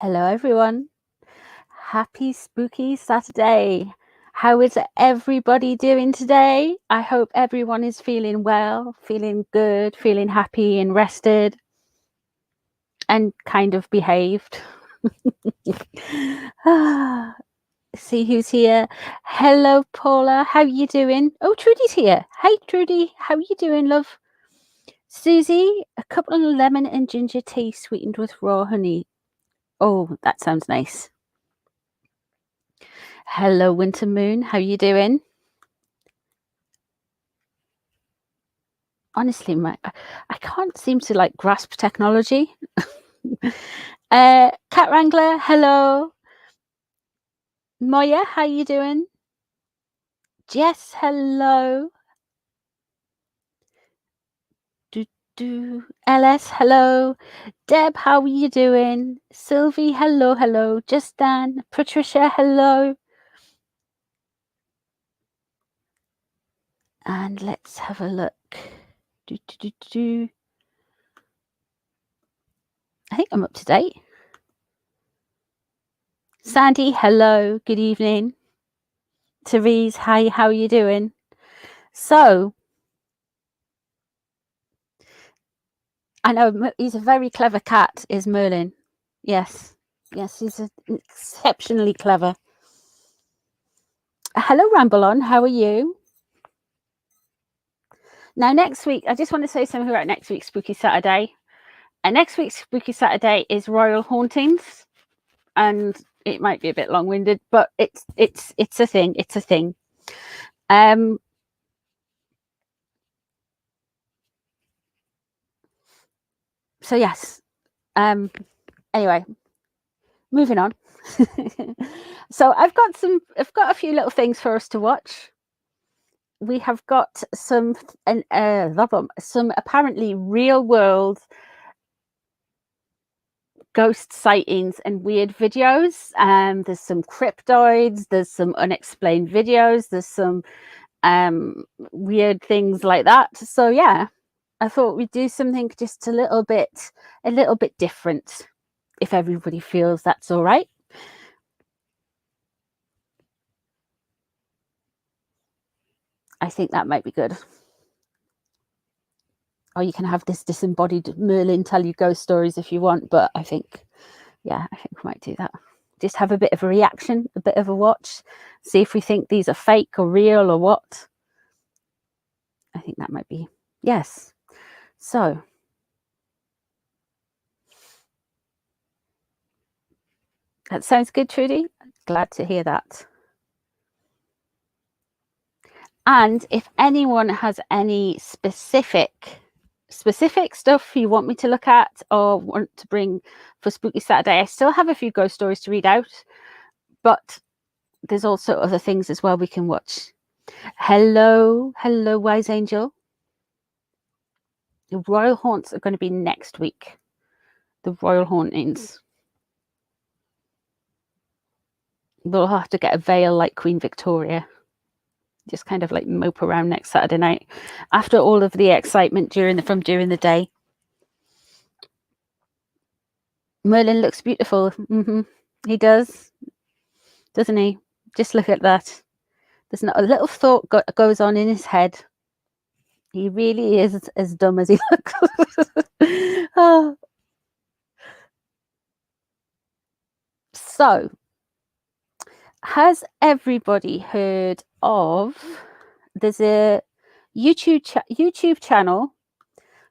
Hello everyone. Happy spooky Saturday. How is everybody doing today? I hope everyone is feeling well, feeling good, feeling happy and rested and kind of behaved. See who's here. Hello Paula, how you doing? Oh, Trudy's here. Hey Trudy, how you doing, love? Susie, a couple of lemon and ginger tea sweetened with raw honey. Oh, that sounds nice. Hello Winter Moon, how you doing? Honestly, I can't seem to like grasp technology. Cat Wrangler, hello. Moya, how you doing? Jess, hello. LS, hello. Deb, how are you doing? Sylvie, hello. Just Dan, Patricia, hello. And let's have a look. I think I'm up to date. Sandy, hello. Good evening. Therese, hi, how are you doing? So, I know he's a very clever cat, is Merlin. Yes, he's exceptionally clever. Hello, Ramble On, how are you? Now, next week, I just want to say something about next week's Spooky Saturday. And next week's Spooky Saturday is Royal Hauntings. And it might be a bit long-winded, but it's a thing. It's a thing. So yes. Anyway, moving on. So I've got a few little things for us to watch. We have got some apparently real world ghost sightings and weird videos. There's some cryptoids, there's some unexplained videos, there's some weird things like that. So yeah, I thought we'd do something just a little bit different, if everybody feels that's all right. I think that might be good. Or you can have this disembodied Merlin tell you ghost stories if you want, but I think we might do that. Just have a bit of a reaction, a bit of a watch, see if we think these are fake or real or what. I think that might be, yes. So, that sounds good, Trudy. Glad to hear that. And if anyone has any specific stuff you want me to look at or want to bring for Spooky Saturday, I still have a few ghost stories to read out, but there's also other things as well we can watch. Hello, Wise Angel. The Royal Haunts are going to be next week. The Royal Hauntings. We'll have to get a veil like Queen Victoria. Just kind of like mope around next Saturday night after all of the excitement during the day. Merlin looks beautiful. He does, doesn't he? Just look at that. There's not a little thought goes on in his head. He really is as dumb as he looks. Oh. So, has everybody heard of? There's a YouTube channel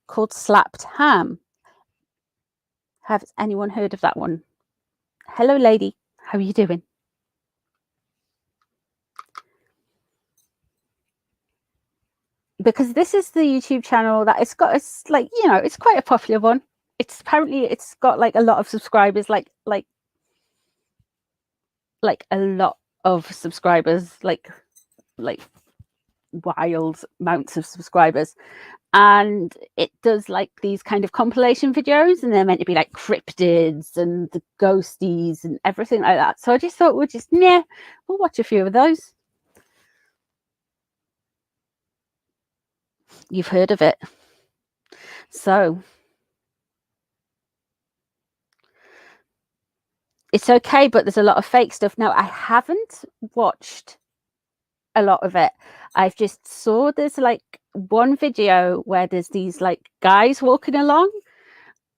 called Slapped Ham. Has anyone heard of that one? Hello, lady. How are you doing? Because this is the YouTube channel that it's like, you know, it's quite a popular one. It's got like a lot of subscribers, like a lot of subscribers, like wild amounts of subscribers. And it does like these kind of compilation videos, and they're meant to be like cryptids and the ghosties and everything like that. So I just thought we'll watch a few of those. You've heard of it. So It's okay, but there's a lot of fake stuff. Now, I haven't watched a lot of it. I've just saw there's like one video where there's these like guys walking along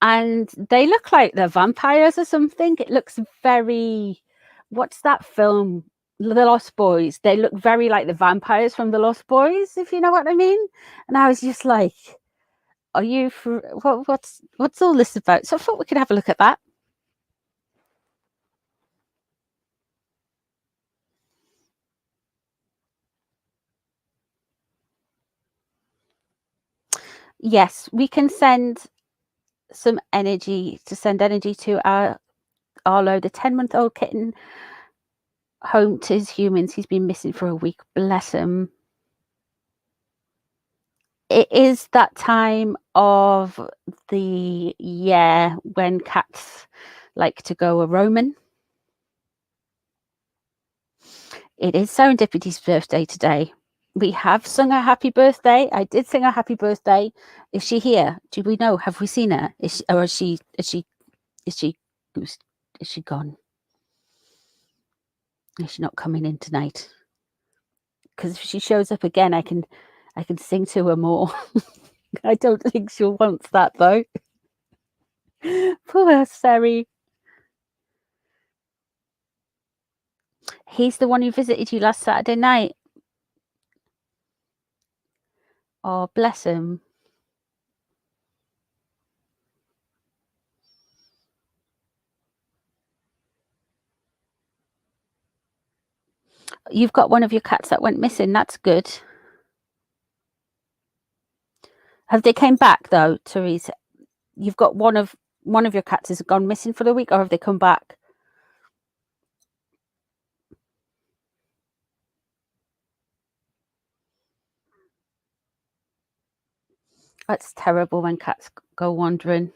and they look like they're vampires or something. It looks very, what's that film? The Lost Boys. They look very like the vampires from the Lost Boys, if you know what I mean. And I was just like, are you for what's all this about? So I thought we could have a look at that. Yes, we can send some energy to our Arlo, the 10-month-old kitten, home to his humans. He's been missing for a week. Bless him. It is that time of the year when cats like to go a roaming. It is Serendipity's birthday today. We have sung her happy birthday. I did sing her happy birthday. Is she here? Do we know? Have we seen her? Is she gone? Is she not coming in tonight? Because if she shows up again, I can sing to her more. I don't think she'll want that though. Poor Sari. He's the one who visited you last Saturday night. Oh, bless him. You've got one of your cats that went missing. That's good. Have they came back though, Therese? You've got one of your cats has gone missing for the week, or have they come back? That's terrible when cats go wandering.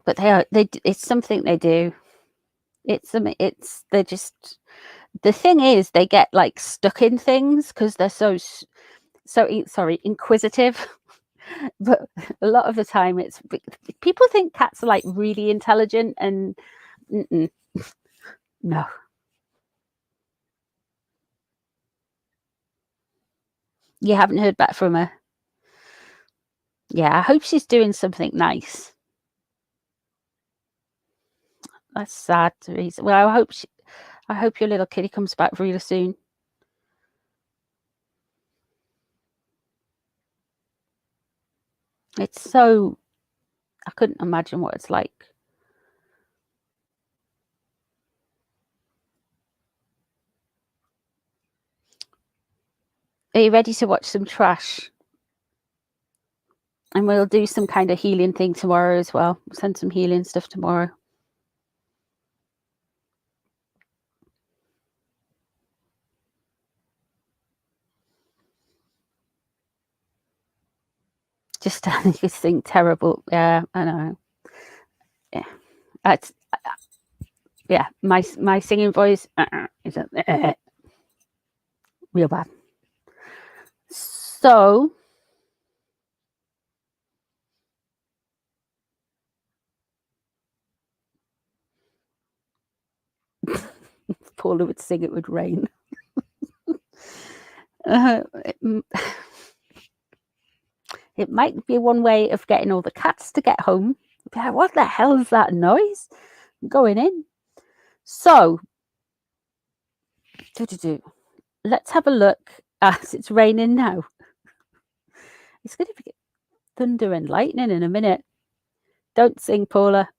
But it's something they do. They're just, the thing is they get like stuck in things because they're so inquisitive. But a lot of the time it's people think cats are like really intelligent and no. You haven't heard back from her? Yeah, I hope she's doing something nice. That's sad, Teresa. Well, I hope your little kitty comes back really soon. It's so, I couldn't imagine what it's like. Are you ready to watch some trash? And we'll do some kind of healing thing tomorrow as well. We'll send some healing stuff tomorrow. Just you think terrible. Yeah, I know. Yeah, that's yeah. My singing voice is real bad. So Paula would sing it would rain. It might be one way of getting all the cats to get home. Like, what the hell is that noise going in? So, let's have a look as it's raining now. It's going to be thunder and lightning in a minute. Don't sing, Paula.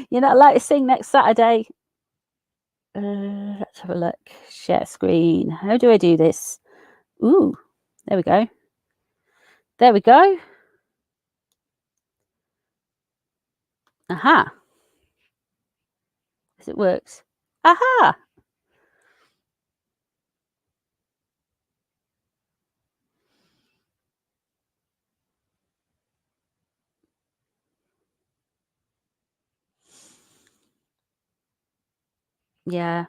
You're not allowed to sing next Saturday. Let's have a look. Share screen. How do I do this? Ooh, there we go. There we go. Aha. As it works. Aha. Yeah.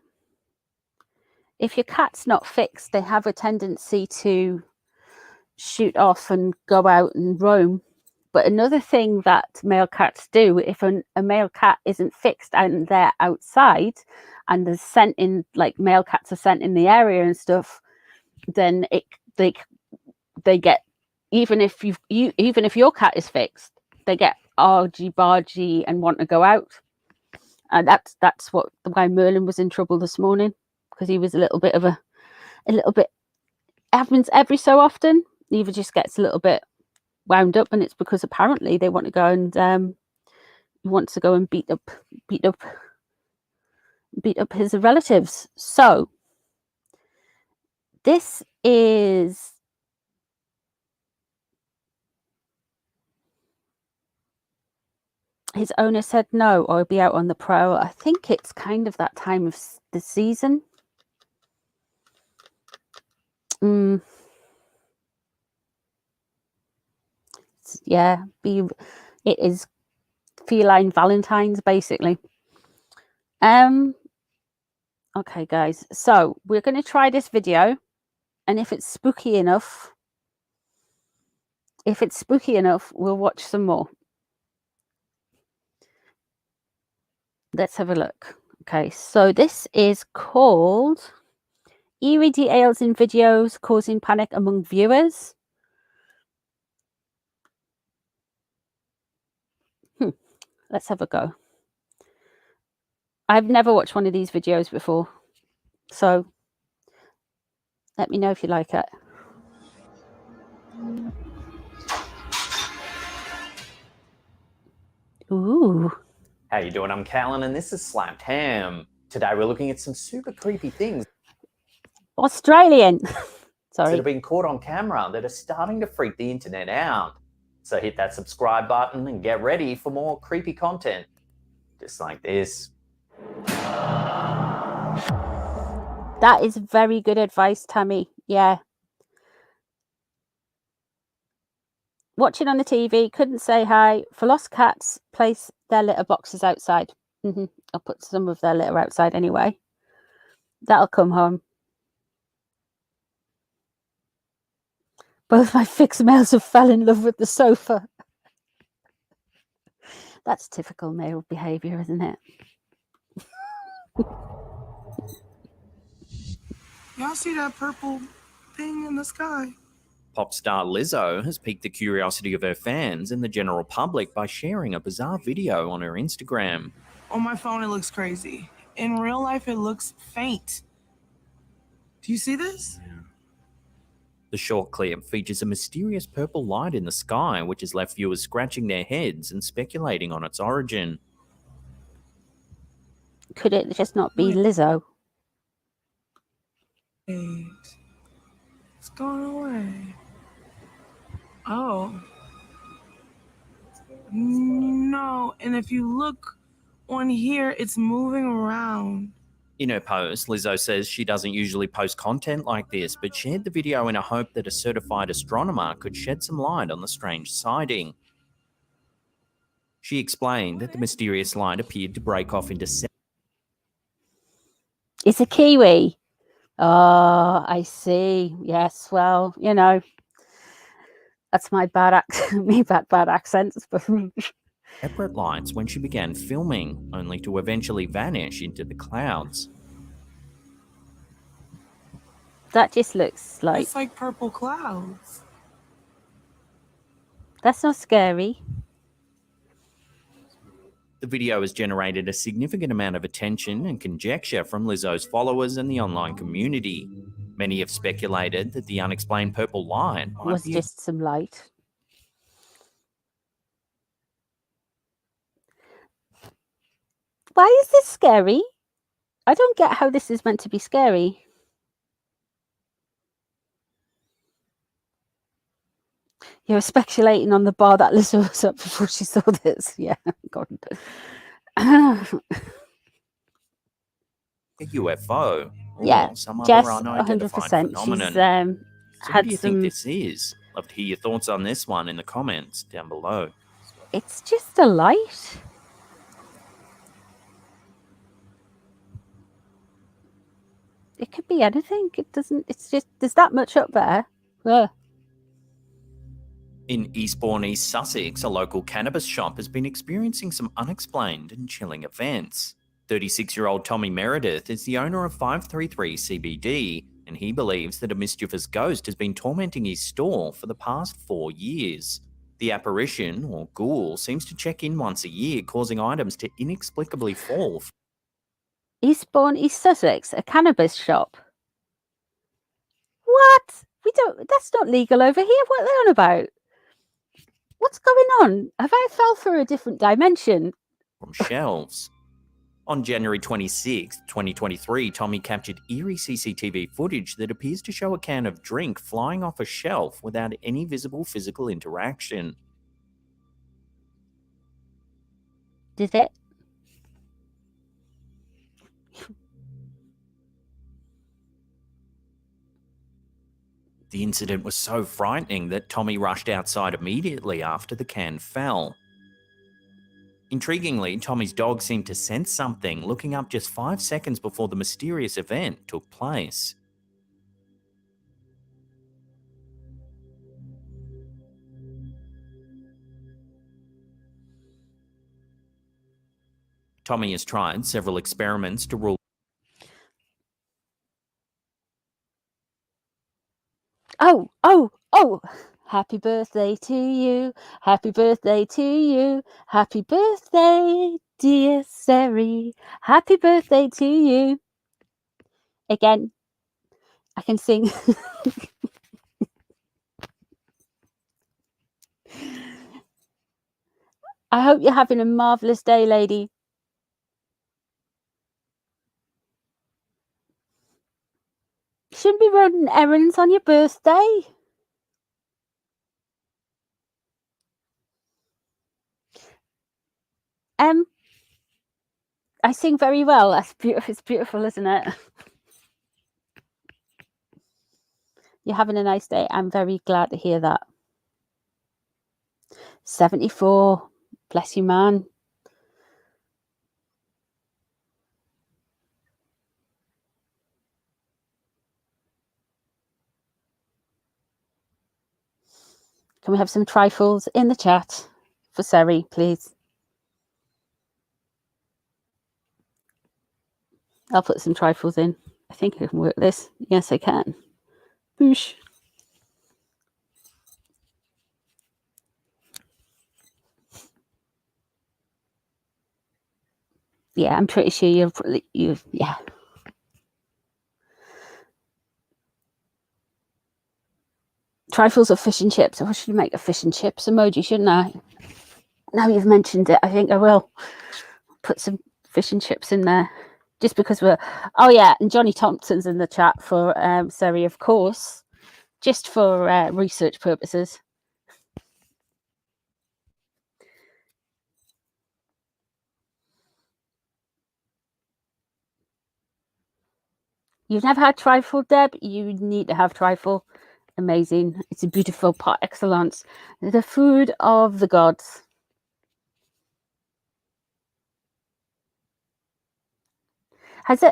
If your cat's not fixed, they have a tendency to shoot off and go out and roam. But another thing that male cats do, if a male cat isn't fixed and they're outside and there's scent in, like male cats are sent in the area and stuff, then they get, even if even if your cat is fixed, they get argy bargy and want to go out. And that's what the guy Merlin was in trouble this morning, because he was a little bit happens every so often. He just gets a little bit wound up, and it's because apparently they want to go and he wants to go and beat up his relatives. So this is his owner said no, or he'll be out on the prowl. I think it's kind of that time of the season. Yeah, it is feline Valentine's basically. Okay guys, so we're going to try this video, and if it's spooky enough, we'll watch some more. Let's have a look. Okay, so this is called Eerie Details in Videos Causing Panic Among Viewers. Let's have a go. I've never watched one of these videos before, so let me know if you like it. Ooh. How you doing? I'm Callan and this is Slapped Ham. Today we're looking at some super creepy things. Australian. Sorry. That have been caught on camera that are starting to freak the internet out. So hit that subscribe button and get ready for more creepy content. Just like this. That is very good advice, Tammy. Yeah. Watching on the TV, couldn't say hi. For lost cats, place their litter boxes outside. I'll put some of their litter outside anyway. That'll come home. Both my fixed males have fell in love with the sofa. That's typical male behaviour, isn't it? Y'all see that purple thing in the sky? Pop star Lizzo has piqued the curiosity of her fans and the general public by sharing a bizarre video on her Instagram. On my phone, it looks crazy. In real life, it looks faint. Do you see this? Yeah. The short clip features a mysterious purple light in the sky, which has left viewers scratching their heads and speculating on its origin. Could it just not be Lizzo? Wait. It's gone away. Oh. No, and if you look on here, it's moving around. In her post, Lizzo says she doesn't usually post content like this, but shared the video in a hope that a certified astronomer could shed some light on the strange sighting. She explained that the mysterious light appeared to break off into seven. It's a kiwi. Oh, I see. Yes, well, you know, that's my bad accents. Separate lights when she began filming, only to eventually vanish into the clouds. That just looks like... It's like purple clouds. That's not scary. The video has generated a significant amount of attention and conjecture from Lizzo's followers and the online community. Many have speculated that the unexplained purple light was just some light. Why is this scary? I don't get how this is meant to be scary. You were speculating on the bar that Lizzo was up before she saw this. Yeah, God. a UFO. Yeah, some Jess, other unidentified 100%. phenomenon. She's So had what do you some... think this is? Love to hear your thoughts on this one in the comments down below. It's just a light. It could be anything. It doesn't... It's just... There's that much up there. Ugh. In Eastbourne, East Sussex, a local cannabis shop has been experiencing some unexplained and chilling events. 36-year-old Tommy Meredith is the owner of 533 CBD, and he believes that a mischievous ghost has been tormenting his store for the past 4 years. The apparition, or ghoul, seems to check in once a year, causing items to inexplicably fall. Eastbourne, East Sussex, a cannabis shop. What? That's not legal over here. What are they on about? What's going on? Have I fell through a different dimension? From shelves. On January 26, 2023, Tommy captured eerie CCTV footage that appears to show a can of drink flying off a shelf without any visible physical interaction. Did it? The incident was so frightening that Tommy rushed outside immediately after the can fell. Intriguingly, Tommy's dog seemed to sense something, looking up just 5 seconds before the mysterious event took place. Tommy has tried several experiments to rule. Oh! Happy birthday to you. Happy birthday to you. Happy birthday, dear Sari. Happy birthday to you. Again, I can sing. I hope you're having a marvellous day, lady. Shouldn't be running errands on your birthday. I sing very well. That's beautiful. It's beautiful, isn't it? You're having a nice day. I'm very glad to hear that. 74. Bless you, man. Can we have some trifles in the chat for Sari, please? I'll put some trifles in. I think I can work this. Yes, I can. Boosh. Yeah, I'm pretty sure you've yeah. Trifles or fish and chips. I should make a fish and chips emoji, shouldn't I? Now you've mentioned it, I think I will put some fish and chips in there. Just because we're... Oh, yeah, and Johnny Thompson's in the chat for Sari, of course. Just for research purposes. You've never had trifle, Deb? You need to have trifle. Amazing. It's a beautiful par excellence. The food of the gods. Has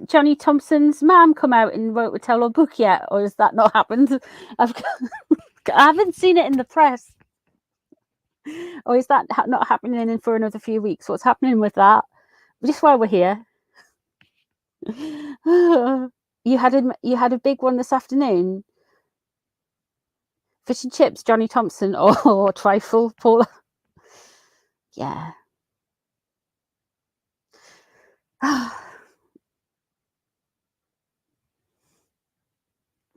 Johnny Thompson's mum come out and wrote a tell-all book yet, or has that not happened? I haven't seen it in the press. Or is that not happening for another few weeks? What's happening with that? Just while we're here, you had a big one this afternoon. Fish and chips, Johnny Thompson, or trifle, Paula. Yeah. We'll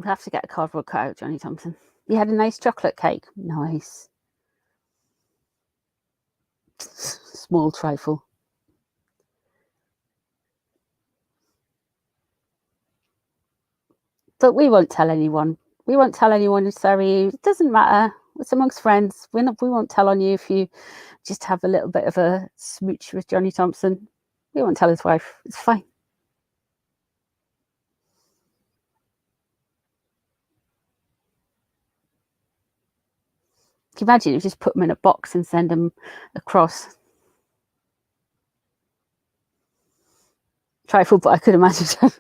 have to get a cardboard cutout, Johnny Thompson. You had a nice chocolate cake. Nice. Small trifle. But we won't tell anyone. We won't tell anyone, sorry. It doesn't matter. It's amongst friends. We won't tell on you if you just have a little bit of a smooch with Johnny Thompson. We won't tell his wife. It's fine. Can you imagine if you just put them in a box and send them across? Trifle, but I could imagine.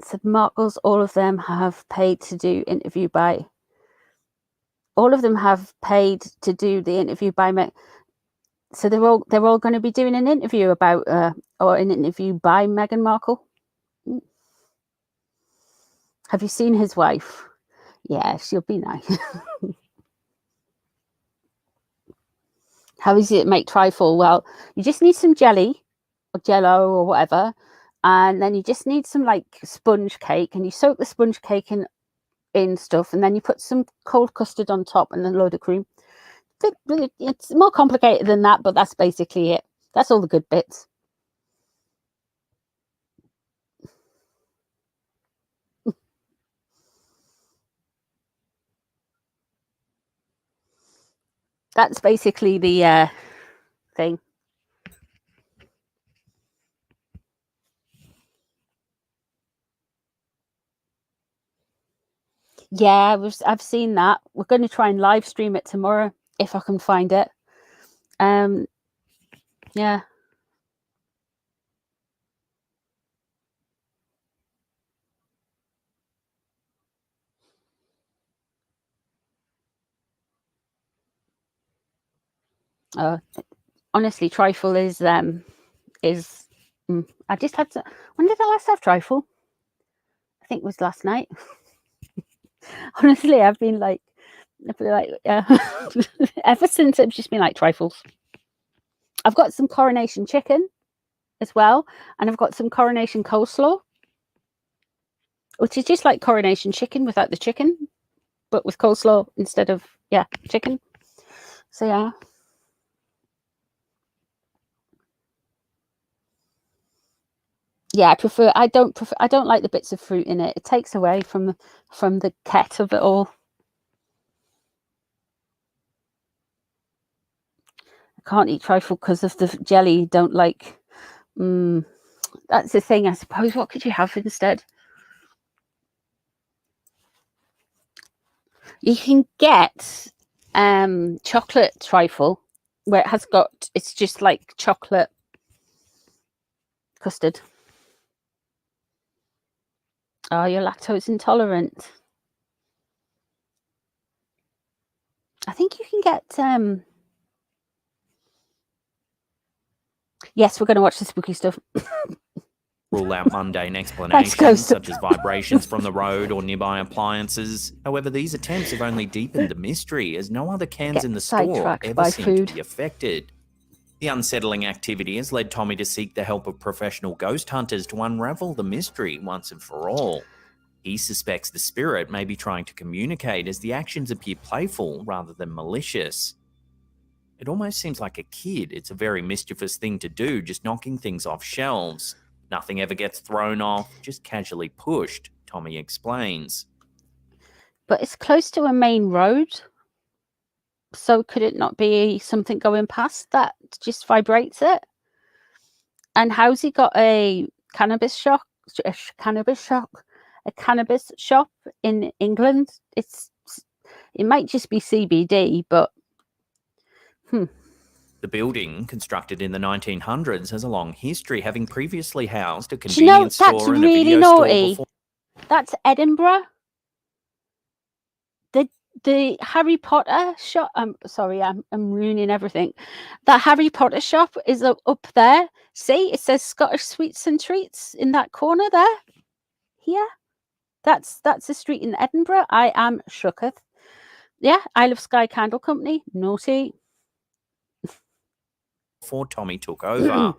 So the Markles, all of them have paid to do interview by. All of them have paid to do the interview by. So they're all going to be doing an interview about or an interview by Meghan Markle. Have you seen his wife? Yeah, she'll be nice. How easy it make trifle? Well, you just need some jelly or jello or whatever, and then you just need some like sponge cake, and you soak the sponge cake in stuff, and then you put some cold custard on top and a load of cream. It's more complicated than that, but that's basically it. That's all the good bits. That's basically the thing. Yeah, I've seen that. We're going to try and live stream it tomorrow if I can find it. Yeah. Honestly, trifle is I just had to. When did I last have trifle? I think it was last night. Honestly, I've been like ever since I've just been like trifles. I've got some coronation chicken as well, and I've got some coronation coleslaw, which is just like coronation chicken without the chicken, but with coleslaw instead of chicken. So yeah. Yeah, I don't like the bits of fruit in it. It takes away from the ket of it all. I can't eat trifle because of the jelly. Don't like. That's the thing, I suppose. What could you have instead? You can get chocolate trifle where it's just like chocolate custard. Oh, you're lactose intolerant. I think you can get yes, we're going to watch the spooky stuff. Rule out mundane explanations such as vibrations from the road or nearby appliances. However, these attempts have only deepened the mystery, as no other cans in the store ever seem to be affected. The unsettling activity has led Tommy to seek the help of professional ghost hunters to unravel the mystery once and for all. He suspects the spirit may be trying to communicate, as the actions appear playful rather than malicious. It almost seems like a kid. It's a very mischievous thing to do, just knocking things off shelves. Nothing ever gets thrown off, just casually pushed, Tommy explains. But it's close to a main road, so could it not be something going past that just vibrates it? And how's he got a cannabis shop in England? It might just be CBD, but The building, constructed in the 1900s, has a long history, having previously housed a convenience store and a video store before. That's Edinburgh. The Harry Potter shop. Sorry, I'm ruining everything. That Harry Potter shop is up there. See, it says Scottish Sweets and Treats in that corner there. Here, that's a street in Edinburgh. I am shooketh. Yeah, Isle of Skye Candle Company. Naughty. Before Tommy took over.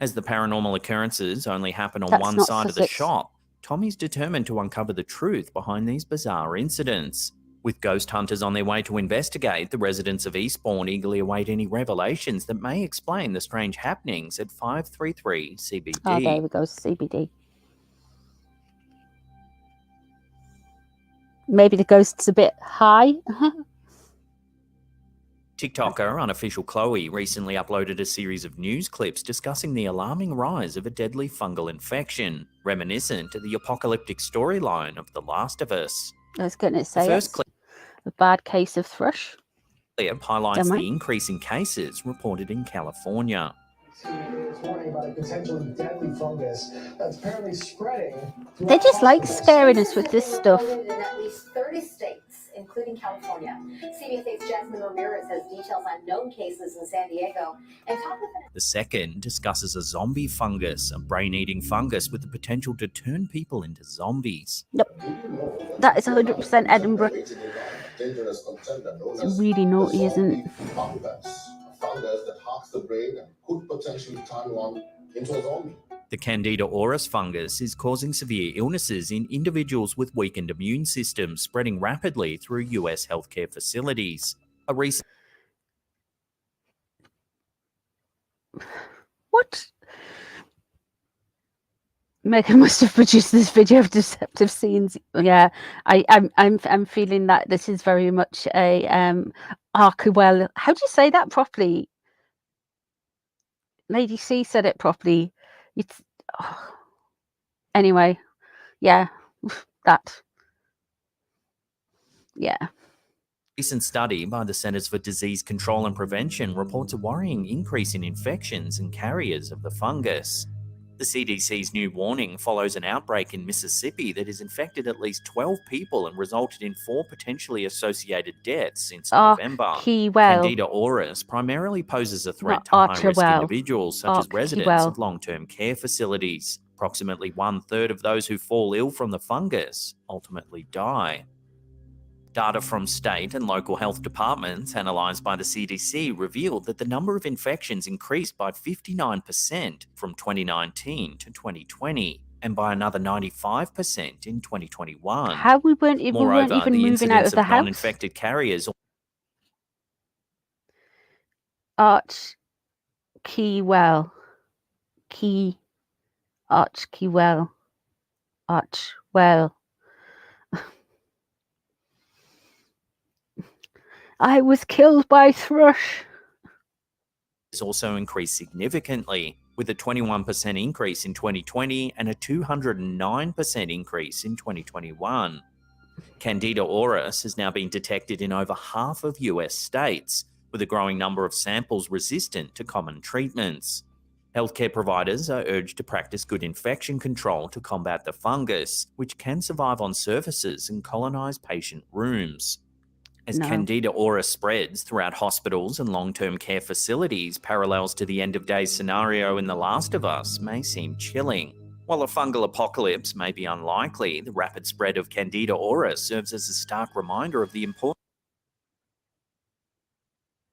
As the paranormal occurrences only happen on one side of the shop, Tommy's determined to uncover the truth behind these bizarre incidents. With ghost hunters on their way to investigate, the residents of Eastbourne eagerly await any revelations that may explain the strange happenings at 533 CBD. Oh, there we go, CBD. Maybe the ghost's a bit high. TikToker Unofficial Chloe recently uploaded a series of news clips discussing the alarming rise of a deadly fungal infection, reminiscent of the apocalyptic storyline of The Last of Us. I was going to say a bad case of thrush. It highlights the increase in cases reported in California. about a potentially deadly fungus that's apparently spreading. They just like scaring us with this stuff. In at least 30 states, including California. CBS 8's Jasmine Ramirez has details on known cases in San Diego and talked with The second discusses a zombie fungus, a brain-eating fungus with the potential to turn people into zombies. Nope. That is 100% Edinburgh. It's really naughty, isn't it? A fungus that hacks the brain and could potentially turn one into a zombie. The Candida auris fungus is causing severe illnesses in individuals with weakened immune systems, spreading rapidly through US healthcare facilities. A recent What? Megan must have produced this video of deceptive scenes. Yeah, I'm feeling that this is very much a Arkewell. How do you say that properly? Lady C said it properly. It's anyway. Yeah, that. Yeah. recent study by the Centers for Disease Control and Prevention reports a worrying increase in infections and carriers of the fungus. The CDC's new warning follows an outbreak in Mississippi that has infected at least 12 people and resulted in 4 potentially associated deaths since November. Candida auris primarily poses a threat to high-risk individuals such as residents of long-term care facilities. Approximately 1/3 of those who fall ill from the fungus ultimately die. Data from state and local health departments analysed by the CDC revealed that the number of infections increased by 59% from 2019 to 2020 and by another 95% in 2021. How we weren't even moving out of the house. Non-infected carriers. Archwell. I was killed by thrush. Has also increased significantly, with a 21% increase in 2020 and a 209% increase in 2021. Candida auris has now been detected in over half of US states, with a growing number of samples resistant to common treatments. Healthcare providers are urged to practice good infection control to combat the fungus, which can survive on surfaces and colonize patient rooms. As Candida auris spreads throughout hospitals and long-term care facilities, parallels to the end-of-days scenario in The Last of Us may seem chilling. While a fungal apocalypse may be unlikely, the rapid spread of Candida auris serves as a stark reminder of the importance.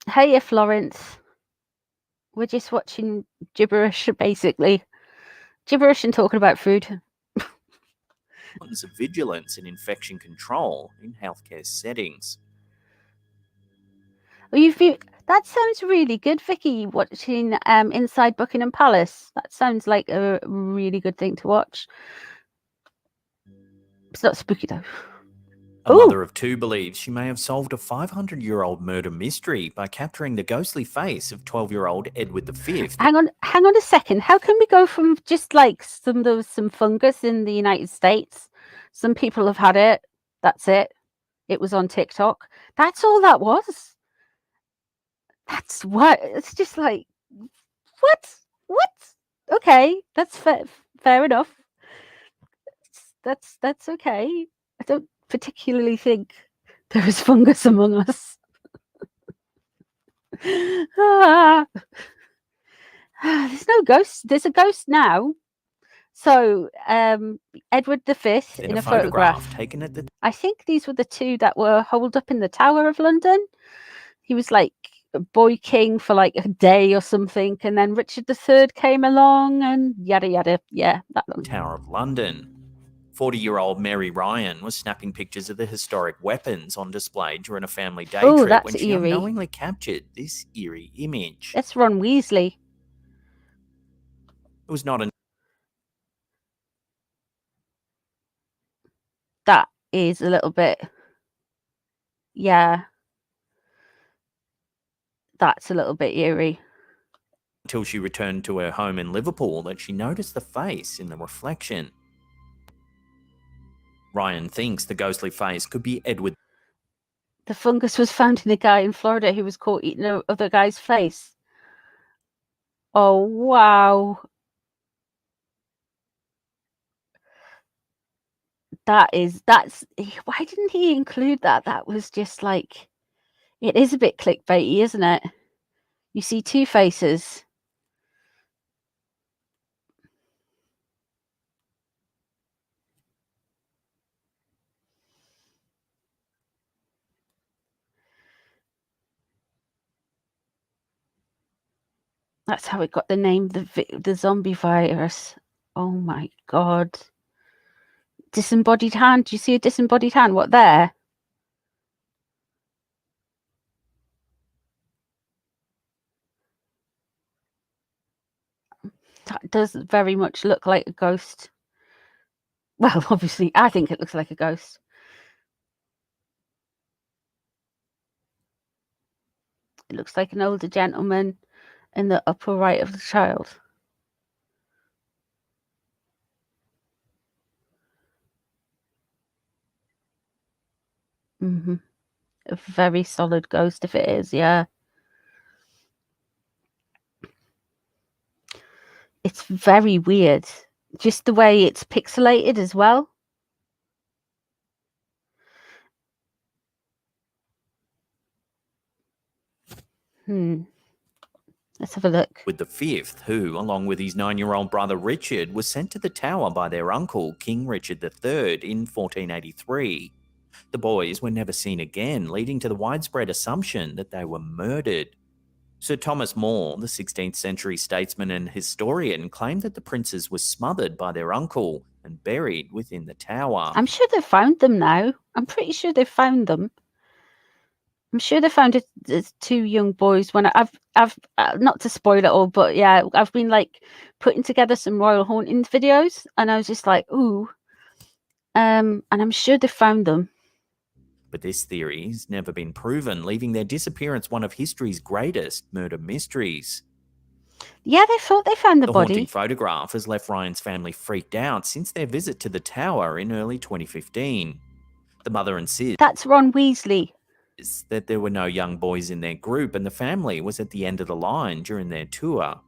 Hey, Florence. We're just watching gibberish, basically. Gibberish and talking about food. Of vigilance and infection control in healthcare settings. That sounds really good, Vicky, watching Inside Buckingham Palace. That sounds like a really good thing to watch. It's not spooky, though. A mother of 2 believes she may have solved a 500-year-old murder mystery by capturing the ghostly face of 12-year-old Edward V. Hang on a second. How can we go from just like some fungus in the United States? Some people have had it. That's it. It was on TikTok. That's all that was. That's what. It's just like, what? Okay, that's fair enough. That's okay. I don't particularly think there is fungus among us. There's no ghost. There's a ghost now. So Edward V in a photograph taken at the. I think these were the 2 that were holed up in the Tower of London. He was like a boy king for like a day or something, and then Richard III came along and yada yada. Yeah, that one. Tower of London. 40-year-old Mary Ryan was snapping pictures of the historic weapons on display during a family day trip when she unknowingly captured this eerie image. That's Ron Weasley. It was not an. That is a little bit. Yeah. That's a little bit eerie. Until she returned to her home in Liverpool that she noticed the face in the reflection. Ryan thinks the ghostly face could be Edward. The fungus was found in a guy in Florida who was caught eating another guy's face. Oh, wow. That's why didn't he include that? That was just like, it is a bit clickbaity, isn't it? You see two faces. That's how it got the name, the zombie virus. Oh my God. Disembodied hand. Do you see a disembodied hand? What there? That does very much look like a ghost. Well, obviously, I think it looks like a ghost. It looks like an older gentleman in the upper right of the child. A very solid ghost if it is, yeah. It's very weird. Just the way it's pixelated as well. Let's have a look. With the fifth, who, along with his 9-year-old brother Richard, was sent to the tower by their uncle, King Richard III, in 1483. The boys were never seen again, leading to the widespread assumption that they were murdered. Sir Thomas More, the 16th century statesman and historian, claimed that the princes were smothered by their uncle and buried within the tower. I'm sure they've found them now. I'm pretty sure they've found them. I'm sure they found it, two young boys. When I've not to spoil it all, but yeah, I've been like putting together some royal hauntings videos, and I was just like, ooh, and I'm sure they found them. But this theory has never been proven, leaving their disappearance one of history's greatest murder mysteries. Yeah, they thought they found the The body. haunting photograph has left Ryan's family freaked out since their visit to the tower in early 2015. The mother insists That's Ron Weasley. that there were no young boys in their group and the family was at the end of the line during their tour.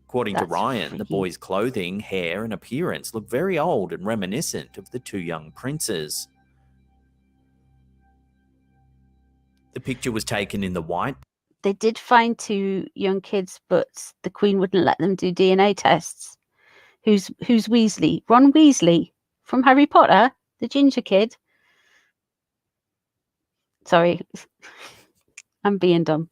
According to That's Ryan, the freaky. boys' clothing, hair, and appearance look very old and reminiscent of the two young princes. The picture was taken in the White. They did find two young kids, but the Queen wouldn't let them do DNA tests. Who's Weasley? Ron Weasley from Harry Potter, the ginger kid. Sorry, I'm being dumb.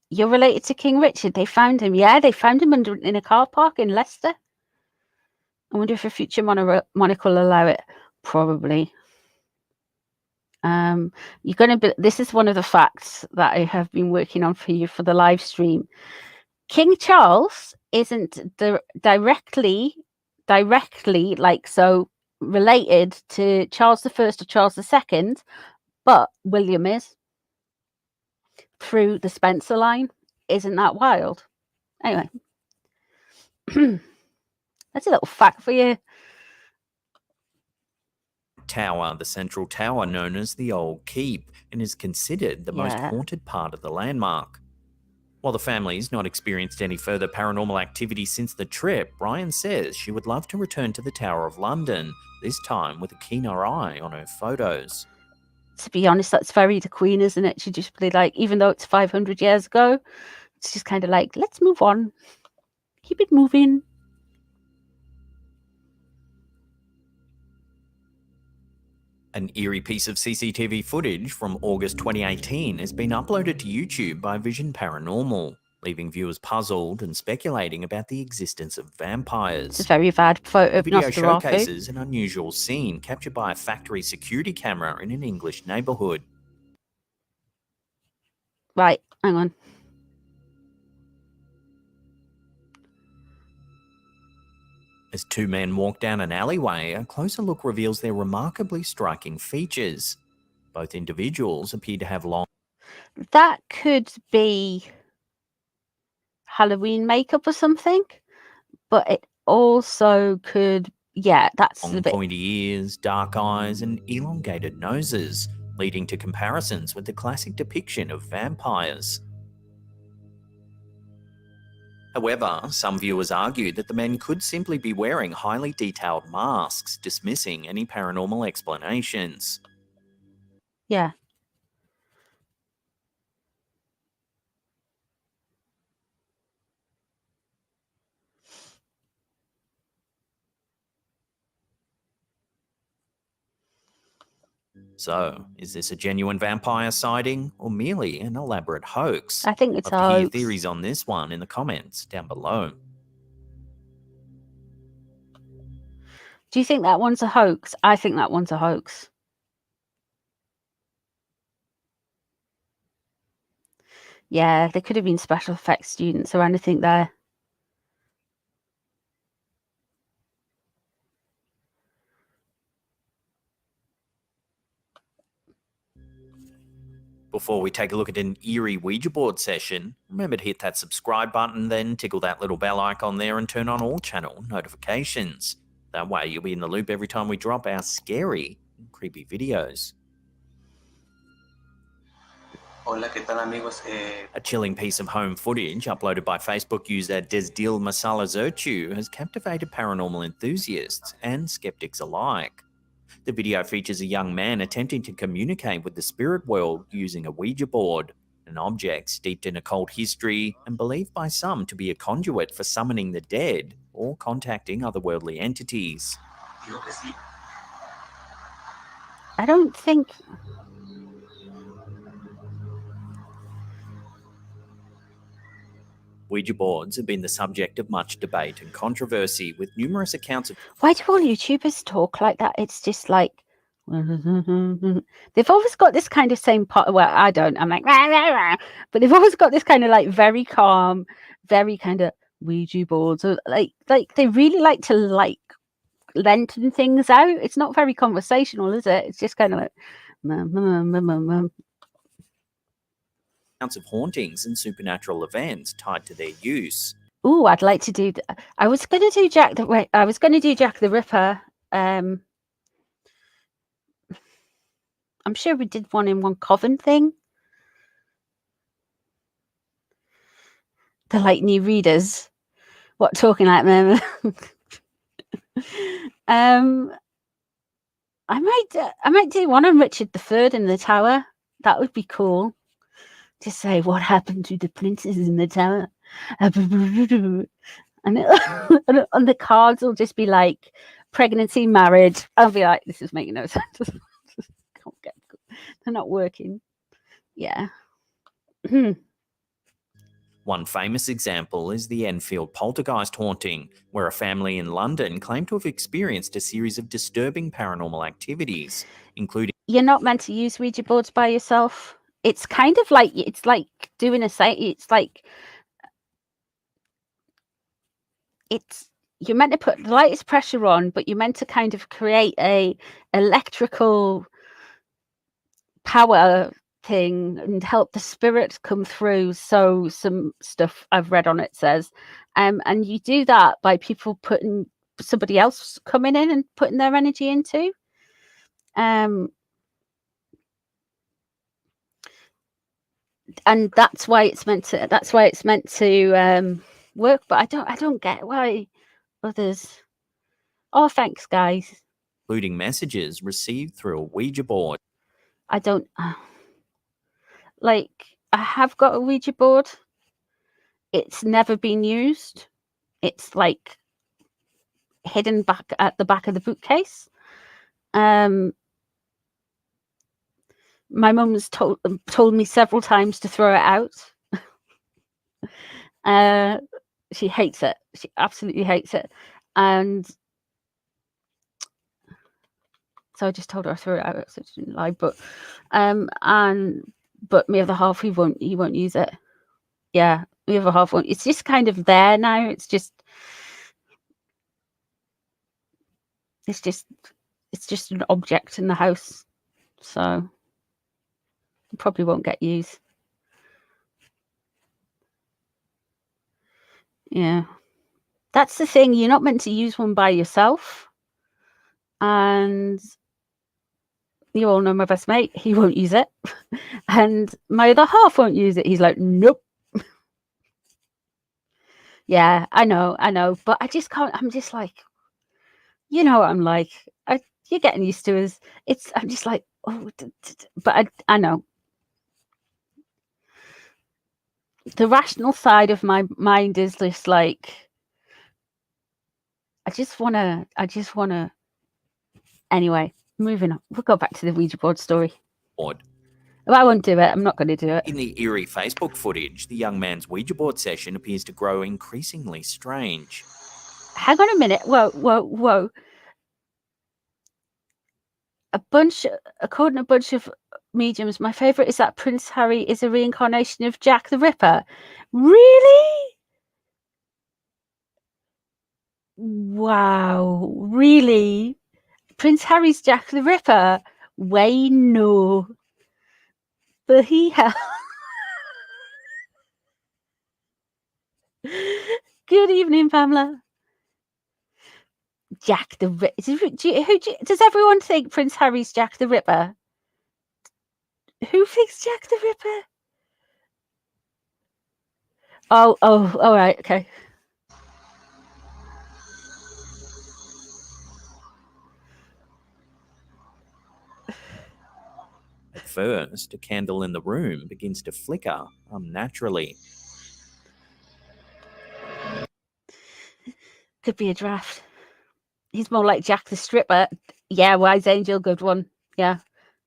You're related to King Richard. They found him. Yeah, they found him in a car park in Leicester. I wonder if a future monarch will allow it. Probably. You're going to be. This is one of the facts that I have been working on for you for the live stream. King Charles isn't directly like so related to Charles I or Charles II, but William is through the Spencer line. Isn't that wild? Anyway, that's a little fact for you. Tower, the central tower known as the Old Keep, and is considered the most haunted part of the landmark. While the family's not experienced any further paranormal activity since the trip, Ryan says she would love to return to the Tower of London, this time with a keener eye on her photos. To be honest, that's very the Queen, isn't it? She just be like, even though it's 500 years ago, it's just kind of like, let's move on. Keep it moving. An eerie piece of CCTV footage from August 2018 has been uploaded to YouTube by Vision Paranormal, leaving viewers puzzled and speculating about the existence of vampires. It's a very bad photo of The video Nosferatu. showcases an unusual scene captured by a factory security camera in an English neighbourhood. Right, hang on. As two men walk down an alleyway, a closer look reveals their remarkably striking features. Both individuals appear to have long. That could be Halloween makeup or something, but it also could, yeah, that's a bit. Pointy ears, dark eyes, and elongated noses, leading to comparisons with the classic depiction of vampires. However, some viewers argued that the men could simply be wearing highly detailed masks, dismissing any paranormal explanations. Yeah. So, is this a genuine vampire sighting or merely an elaborate hoax? I think it's Love a to hear your hoax. theories on this one in the comments down below. Do you think that one's a hoax? I think that one's a hoax. Yeah, they could have been special effects students or anything there. Before we take a look at an eerie Ouija board session, remember to hit that subscribe button, then tickle that little bell icon there and turn on all channel notifications. That way you'll be in the loop every time we drop our scary and creepy videos. Hola, ¿qué tal amigos? A chilling piece of home footage uploaded by Facebook user Desdil Masala Zerchu has captivated paranormal enthusiasts and skeptics alike. The video features a young man attempting to communicate with the spirit world using a Ouija board, an object steeped in occult history and believed by some to be a conduit for summoning the dead or contacting otherworldly entities. I don't think... Ouija boards have been the subject of much debate and controversy, with numerous accounts of... Why do all YouTubers talk like that? It's just like... They've always got this kind of same part. Well, I don't. I'm like... Rah, rah, rah. But they've always got this kind of like very calm, very kind of Ouija boards. Or like they really like to like lengthen things out. It's not very conversational, is it? It's just kind of like... accounts of hauntings and supernatural events tied to their use. Oh, I'd like to do. I was going to do Jack the Ripper. I'm sure we did one in one coven thing. The like new readers, what talking like them. I might do one on Richard III in the Tower. That would be cool. To say what happened to the princes in the tower, and the cards will just be like pregnancy, married. I'll be like, this is making no sense. They're not working. Yeah. One famous example is the Enfield poltergeist haunting, where a family in London claimed to have experienced a series of disturbing paranormal activities, including... You're not meant to use Ouija boards by yourself. It's kind of like, it's like doing a site. It's like, you're meant to put the lightest pressure on, but you're meant to kind of create a electrical power thing and help the spirit come through. So some stuff I've read on it says, and you do that by people putting somebody else coming in and putting their energy into. And that's why it's meant to work. But I don't get why others. Oh, thanks, guys. Including messages received through a Ouija board. I don't like. I have got a Ouija board. It's never been used. It's like hidden back at the back of the bookcase. My mum's told me several times to throw it out. She hates it. She absolutely hates it. And so I just told her I threw it out, so she didn't lie. But but my other half, he won't use it. Yeah, the other half won't. It's just kind of there now. It's just an object in the house. So it probably won't get used. Yeah. That's the thing. You're not meant to use one by yourself. And you all know my best mate. He won't use it. And my other half won't use it. He's like, nope. Yeah, I know, but I just can't. I'm just like, you know what I'm like. You're getting used to us. I'm just like, oh, but I know. The rational side of my mind is just like, I just wanna. Anyway, moving on. We'll go back to the Ouija board story. Board. I won't do it. I'm not going to do it. In the eerie Facebook footage, the young man's Ouija board session appears to grow increasingly strange. Hang on a minute. Whoa. According to a bunch of mediums, my favourite is that Prince Harry is a reincarnation of Jack the Ripper. Really? Wow. Really? Prince Harry's Jack the Ripper? Way no. But he has. Good evening, Pamela. Jack the Ripper. Does everyone think Prince Harry's Jack the Ripper? Who thinks Jack the Ripper? Oh, all right, okay. At first, a candle in the room begins to flicker unnaturally. Could be a draft. He's more like Jack the Stripper. Yeah, Wise Angel, good one. Yeah.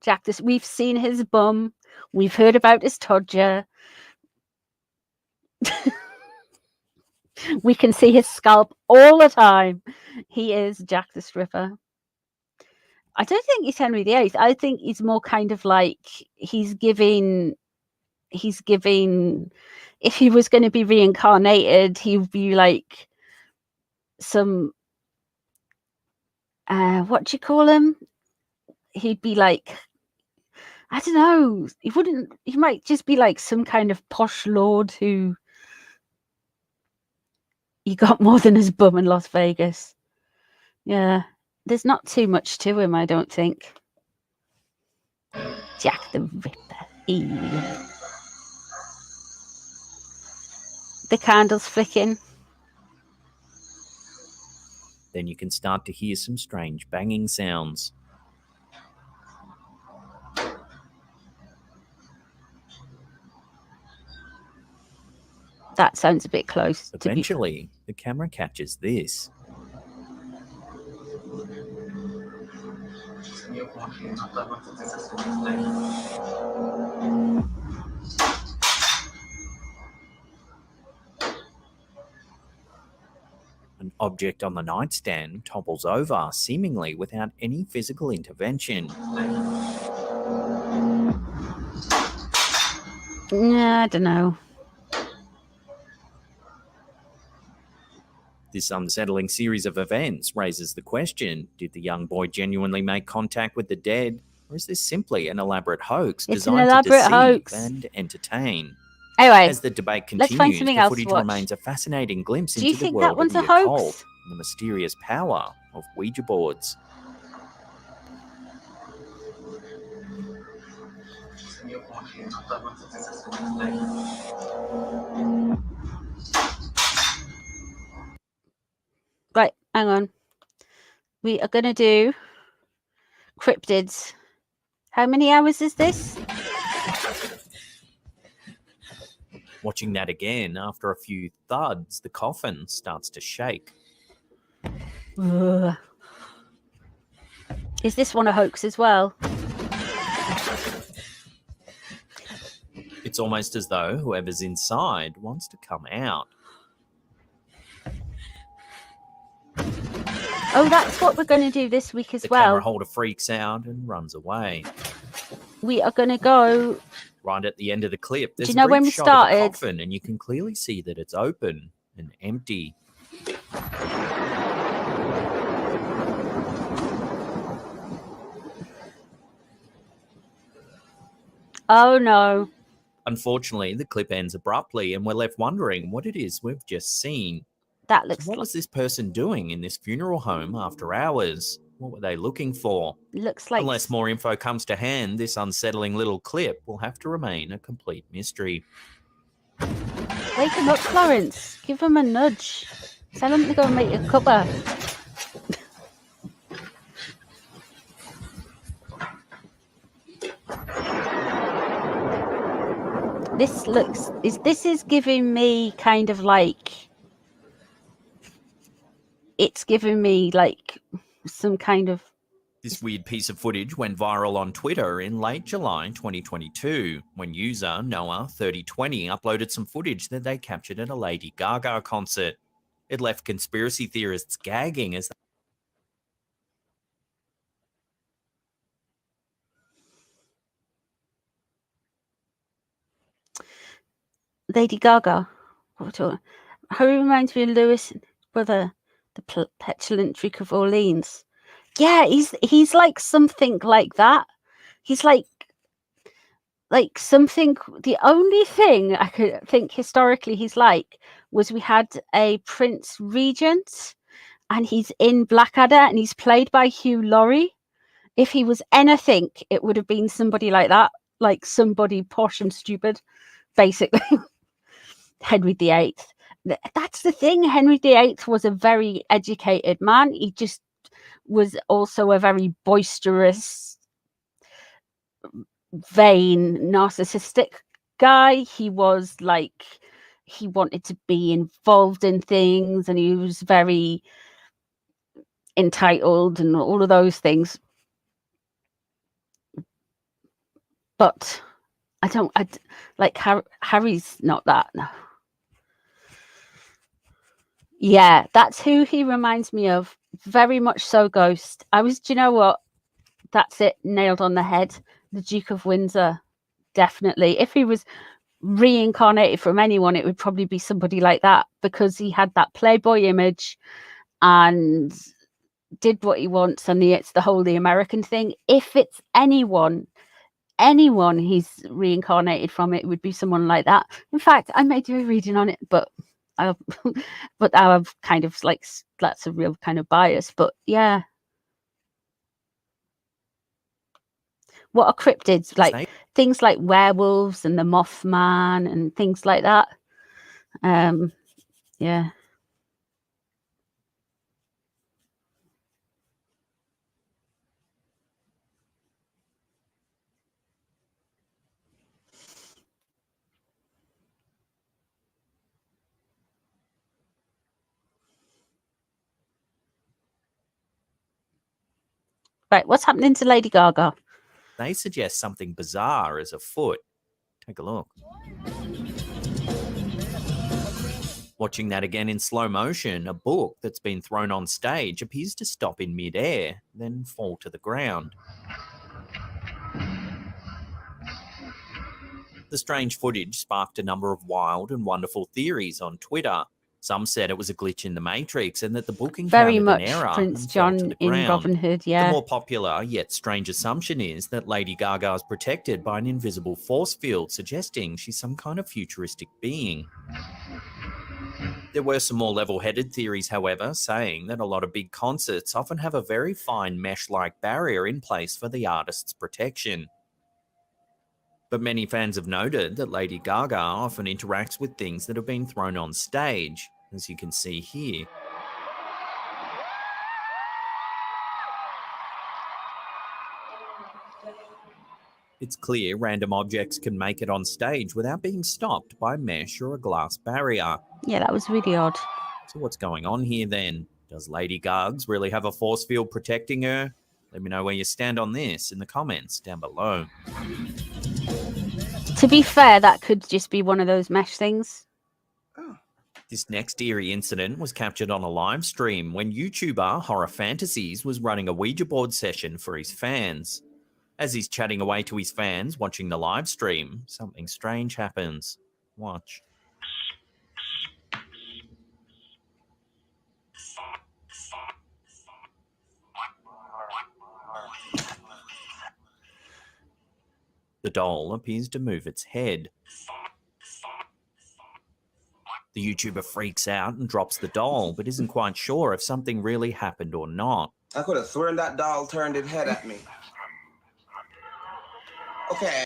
Jack this. We've seen his bum. We've heard about his todger. We can see his scalp all the time. He is Jack the Stripper. I don't think he's Henry VIII. I think he's more kind of like he's giving. If he was going to be reincarnated, he would be like some. What do you call him? He'd be like, I don't know. He might just be like some kind of posh lord who he got more than his bum in Las Vegas. Yeah. There's not too much to him, I don't think. Jack the Ripper. The candle's flicking. Then you can start to hear some strange banging sounds. That sounds a bit close. Eventually, the camera catches this. An object on the nightstand topples over, seemingly without any physical intervention. I don't know. This unsettling series of events raises the question, did the young boy genuinely make contact with the dead, or is this simply an elaborate hoax designed to deceive and entertain? Anyway, as the debate let's continues, find something the else footage to watch. remains a fascinating glimpse Do you into the think world that one's of a the occult hoax? and the mysterious power of Ouija boards. Right, hang on. We are going to do cryptids. How many hours is this? Watching that again, after a few thuds, the coffin starts to shake. Ugh. Is this one a hoax as well? It's almost as though whoever's inside wants to come out. Oh, that's what we're going to do this week as The well. camera holder freaks out and runs away. We are going to go... Right at the end of the clip, there's Do you know a brief when we shot of the started? coffin, and you can clearly see that it's open and empty. Oh, no. Unfortunately, the clip ends abruptly, and we're left wondering what it is we've just seen. That looks So what was this person doing in this funeral home after hours? What were they looking for? looks like... Unless more info comes to hand, this unsettling little clip will have to remain a complete mystery. Wake him up, Florence. Give him a nudge. Tell him to go and make a cuppa. This is giving me kind of like, it's giving me like some kind of. This weird piece of footage went viral on Twitter in late July 2022 when user Noah3020 uploaded some footage that they captured at a Lady Gaga concert. It left conspiracy theorists gagging as Lady Gaga. Who reminds me of Lewis' brother, the petulant Duke of Orleans. Yeah, he's like something like that. He's like something. The only thing I could think historically he's like was we had a Prince Regent, and he's in Blackadder, and he's played by Hugh Laurie. If he was anything, it would have been somebody like that, like somebody posh and stupid, basically. Henry VIII. That's the thing. Henry VIII was a very educated man. He just was also a very boisterous, vain, narcissistic guy. He was like, he wanted to be involved in things, and he was very entitled and all of those things. But I like Harry's not that. No. Yeah, that's who he reminds me of. Very much so, Ghost. Do you know what? That's it, nailed on the head. The Duke of Windsor, definitely. If he was reincarnated from anyone, it would probably be somebody like that, because he had that playboy image and did what he wants, and it's the whole American thing. If it's anyone he's reincarnated from, it would be someone like that. In fact, I may do a reading on it, but I've kind of like, that's a real kind of bias. But yeah, what are cryptids like? Things like werewolves and the Mothman and things like that. Yeah. Right, what's happening to Lady Gaga? they suggest something bizarre is afoot. Take a look. Watching that again in slow motion, a book that's been thrown on stage appears to stop in mid-air, then fall to the ground. The strange footage sparked a number of wild and wonderful theories on Twitter. Some said it was a glitch in the Matrix and that the book encountered an error Prince and fell to John the in ground. Robin Hood, yeah. The more popular yet strange assumption is that Lady Gaga is protected by an invisible force field, suggesting she's some kind of futuristic being. There were some more level-headed theories, however, saying that a lot of big concerts often have a very fine mesh-like barrier in place for the artist's protection. But many fans have noted that Lady Gaga often interacts with things that have been thrown on stage, as you can see here. It's clear random objects can make it on stage without being stopped by mesh or a glass barrier. Yeah, that was really odd. So what's going on here then? Does Lady Gaga really have a force field protecting her? Let me know where you stand on this in the comments down below. To be fair, that could just be one of those mesh things. This next eerie incident was captured on a live stream when YouTuber Horror Fantasies was running a Ouija board session for his fans. As he's chatting away to his fans watching the live stream, something strange happens. Watch. The doll appears to move its head. The YouTuber freaks out and drops the doll, but isn't quite sure if something really happened or not. I could have sworn that doll turned its head at me. Okay.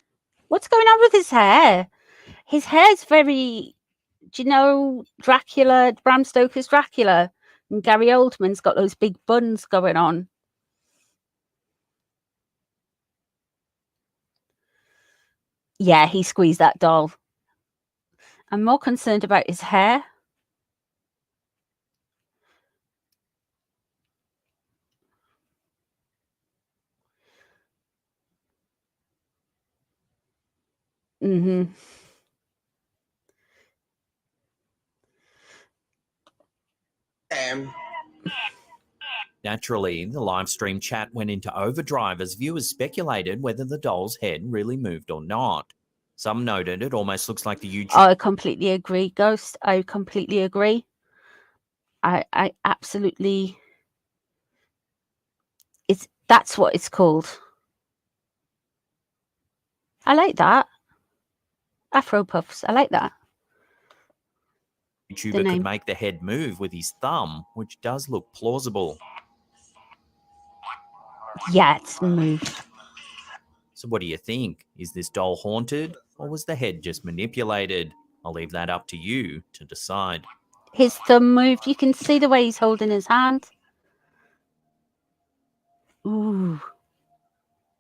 What's going on with his hair? His hair's very, do you know Dracula, Bram Stoker's Dracula? And Gary Oldman's got those big buns going on. Yeah, he squeezed that doll. I'm more concerned about his hair. Mm-hmm. Naturally, the live stream chat went into overdrive as viewers speculated whether the doll's head really moved or not. Some noted it almost looks like the YouTube. I completely agree, Ghost. I completely agree. I absolutely. That's what it's called. I like that. Afro puffs. I like that. YouTuber could make the head move with his thumb, which does look plausible. Yeah, it's moved. So what do you think? Is this doll haunted, or was the head just manipulated? I'll leave that up to you to decide. His thumb moved. You can see the way he's holding his hand. Ooh.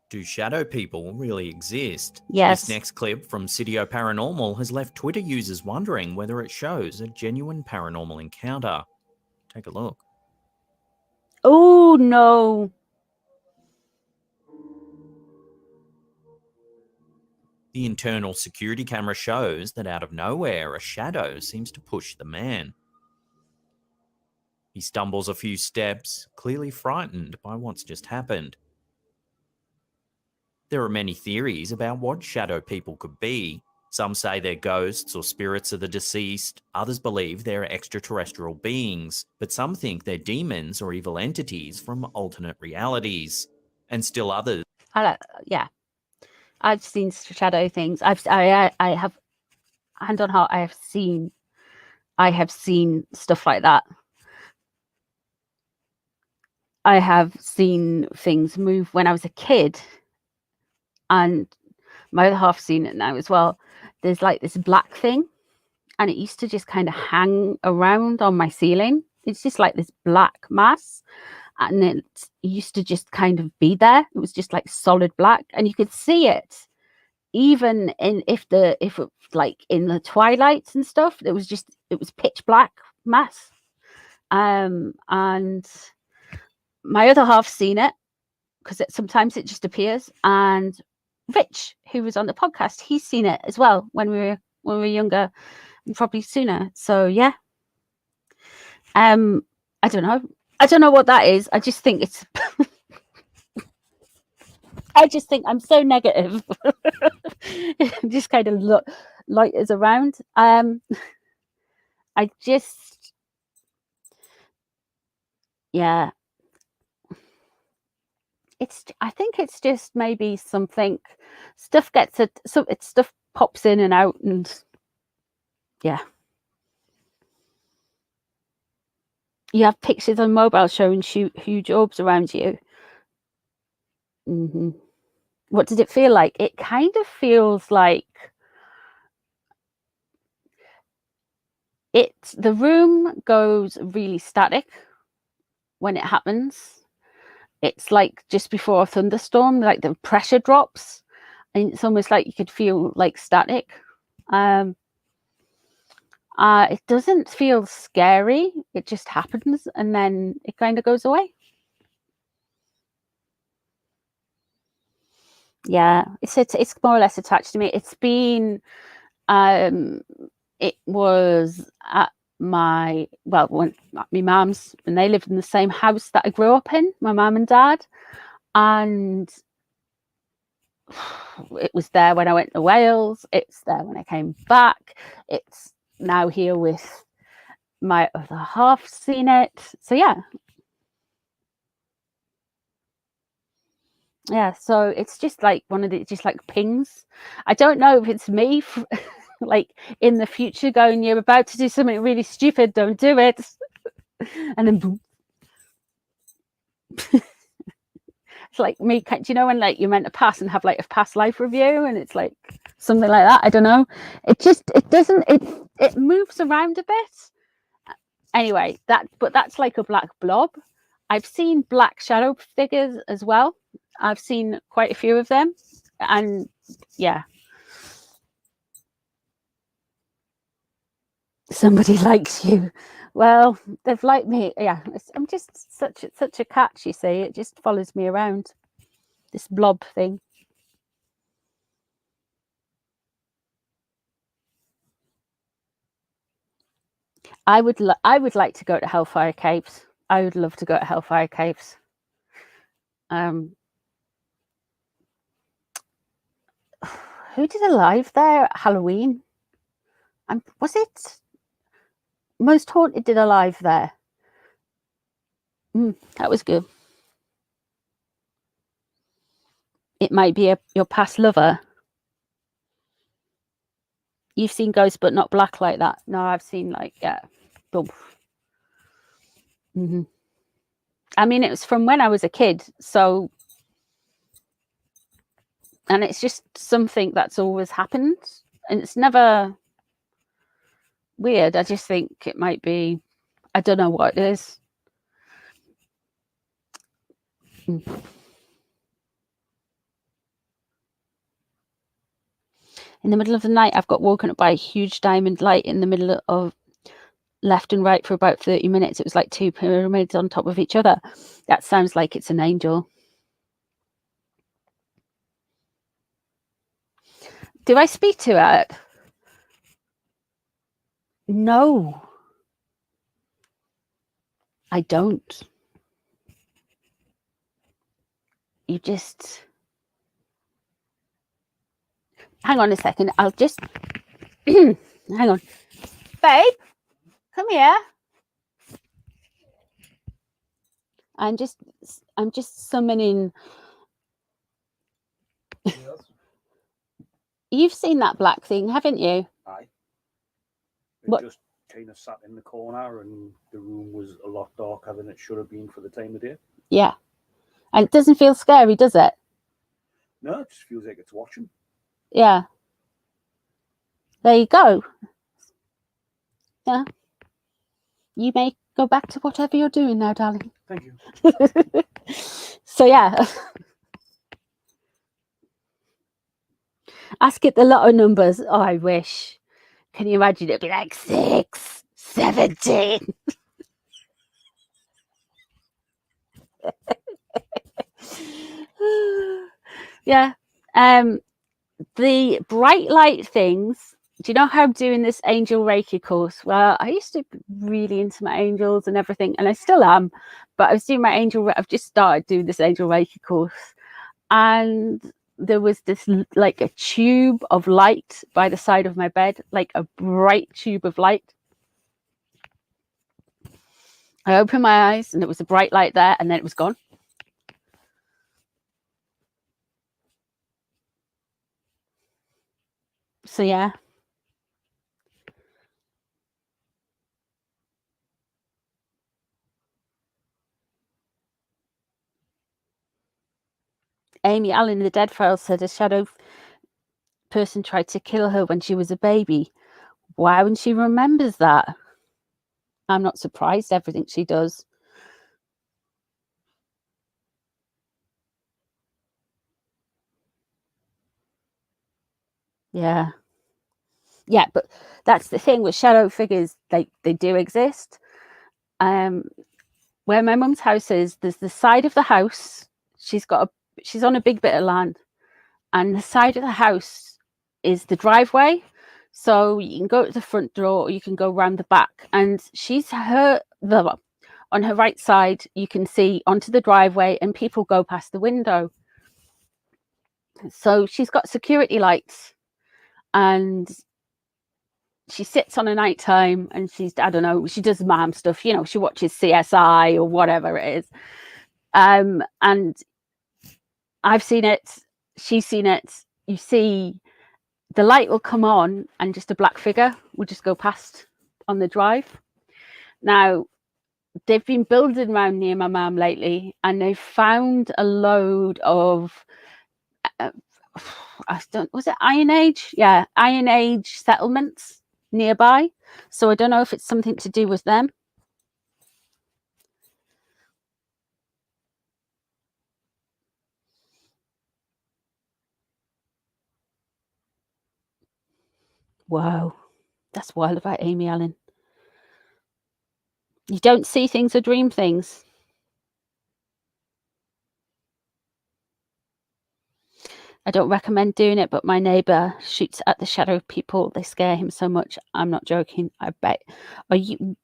Do shadow people really exist? Yes. This next clip from Sitio Paranormal has left Twitter users wondering whether it shows a genuine paranormal encounter. Take a look. Oh, no. The internal security camera shows that out of nowhere, a shadow seems to push the man. He stumbles a few steps, clearly frightened by what's just happened. There are many theories about what shadow people could be. Some say they're ghosts or spirits of the deceased. Others believe they're extraterrestrial beings, but some think they're demons or evil entities from alternate realities. And still others. Yeah. I've seen shadow things. I have, hand on heart, I have seen stuff like that. I have seen things move when I was a kid, and my other half's seen it now as well. There's like this black thing, and it used to just kind of hang around on my ceiling. It's just like this black mass, and it used to just kind of be there. It was just like solid black, and you could see it even if it like in the twilights and stuff. It was pitch black mass. And my other half's seen it, because sometimes it just appears, and Rich, who was on the podcast, he's seen it as well when we were younger, and probably sooner. So yeah. I don't know what that is. I just think it's I just think I'm so negative. Just kind of light is around. I think it's just maybe something. Stuff pops in and out, and yeah. You have pictures on mobile showing huge orbs around you. Mm-hmm. What did it feel like? It kind of feels like the room goes really static when it happens. It's like just before a thunderstorm, like the pressure drops, and it's almost like you could feel like static. It doesn't feel scary. It just happens, and then it kind of goes away. Yeah, it's more or less attached to me. It's been, it was at my mum's, and they lived in the same house that I grew up in, my mum and dad, and it was there when I went to Wales. It's there when I came back. It's now here with my other half seen it. So yeah. Yeah, so it's just like one of the just like pings. I don't know if it's me like in the future going, you're about to do something really stupid, don't do it. And then boom. It's like me, do you know when like you're meant to pass and have like a past life review, and it's like something like that? I don't know. It doesn't, it moves around a bit. Anyway, but that's like a black blob. I've seen black shadow figures as well. I've seen quite a few of them, and yeah. Somebody likes you. Well, they've liked me. Yeah, I'm just such a catch, you see. It just follows me around, this blob thing. I would like to go to Hellfire Caves. I would love to go to Hellfire Caves. Who did a live there at Halloween? Was it Most Haunted did a live there? That was good. It might be your past lover. You've seen ghosts, but not black like that. No, I've seen like, yeah. I mean, it was from when I was a kid, so, and it's just something that's always happened, and it's never weird. I just think it might be, I don't know what it is. In the middle of the night, I've got woken up by a huge diamond light in the middle of left and right for about 30 minutes. It was like two pyramids on top of each other. That sounds like it's an angel. Do I speak to it? No, I don't. You just... Hang on a second. I'll just... Hang on. Babe, come here. I'm just summoning... Yes. You've seen that black thing, haven't you? Aye. What? Just kind of sat in the corner, and the room was a lot darker than it should have been for the time of day. Yeah. And it doesn't feel scary, does it? No, it just feels like it's watching. Yeah. There you go. Yeah. You may go back to whatever you're doing now, darling. Thank you. So, yeah. Ask it the lotto numbers. Oh, I wish. Can you imagine? It'd be like 6, 17. Yeah. The bright light things. Do you know how I'm doing this angel Reiki course? Well, I used to be really into my angels and everything, and I still am. But I was doing my angel. I've just started doing this angel Reiki course, and there was this like a tube of light by the side of my bed, like a bright tube of light. I opened my eyes and it was a bright light there, and then it was gone. So yeah. Amy Allen in the Dead Files said a shadow person tried to kill her when she was a baby. Wow, and she remembers that. I'm not surprised, everything she does. Yeah. Yeah, but that's the thing with shadow figures, they do exist. Where my mum's house is, there's the side of the house. She's on a big bit of land, and the side of the house is the driveway. So you can go to the front door or you can go around the back, and on her right side, you can see onto the driveway and people go past the window. So she's got security lights, and she sits on a night time and I don't know, she does mom stuff, you know, she watches CSI or whatever it is. And I've seen it, she's seen it. You see the light will come on and just a black figure will just go past on the drive. Now, they've been building around near my mum lately, and they've found a load of was it Iron Age? Yeah, Iron Age settlements nearby. So I don't know if it's something to do with them. Wow, that's wild about Amy Allen. You don't see things or dream things. I don't recommend doing it, but my neighbor shoots at the shadow of people. They scare him so much. I'm not joking. I bet. Are you?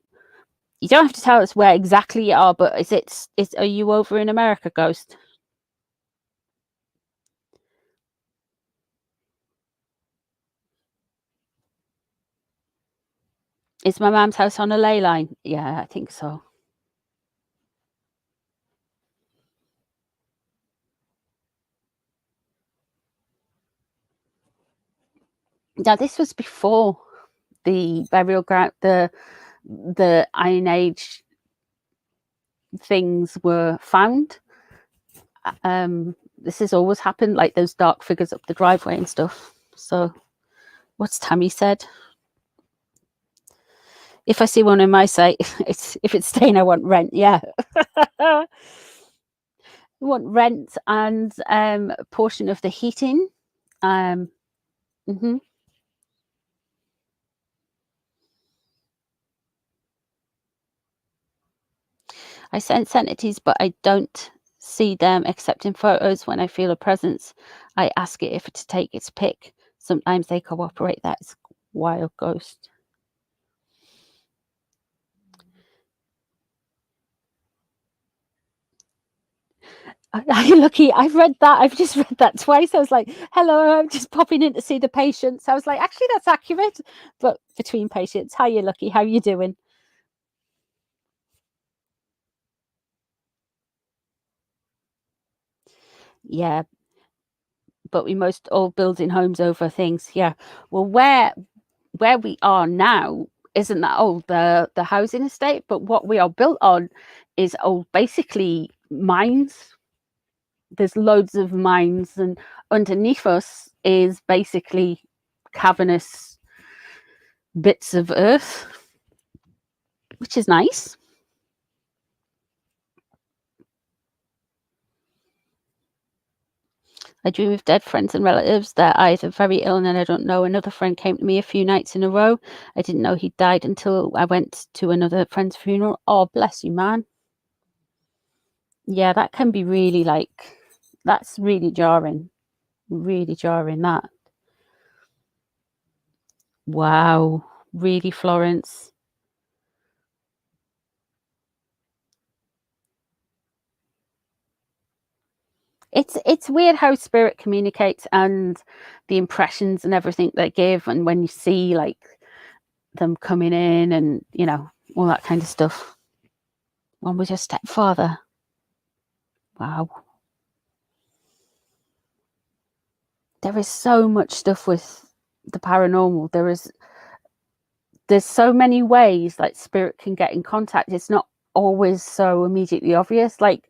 You don't have to tell us where exactly you are, but are you over in America, Ghost? Is my mum's house on a ley line? Yeah, I think so. Now, this was before the burial ground, the Iron Age things were found. This has always happened, like those dark figures up the driveway and stuff. So, what's Tammy said? If I see one in my sight, if it's staying, I want rent. Yeah. I want rent and a portion of the heating. Mm-hmm. I sense entities, but I don't see them except in photos. When I feel a presence, I ask it if to take its pick. Sometimes they cooperate. That's wild, Ghost. Are you lucky? I've read that. I've just read that twice. I was like, hello, I'm just popping in to see the patients. I was like, actually, that's accurate. But between patients, how you lucky? How you doing? Yeah, but we most all building homes over things. Yeah. Well, where we are now isn't that old, the housing estate, but what we are built on is old, basically mines. There's loads of mines, and underneath us is basically cavernous bits of earth, which is nice. I dream of dead friends and relatives. They're either very ill and I don't know. Another friend came to me a few nights in a row. I didn't know he died until I went to another friend's funeral. Oh, bless you, man. Yeah, that can be really that's really jarring. Really jarring, that. Wow. Really, Florence? It's weird how spirit communicates and the impressions and everything they give, and when you see like them coming in and all that kind of stuff. One was your stepfather. Wow. There is so much stuff with the paranormal. There's so many ways like spirit can get in contact. It's not always so immediately obvious, like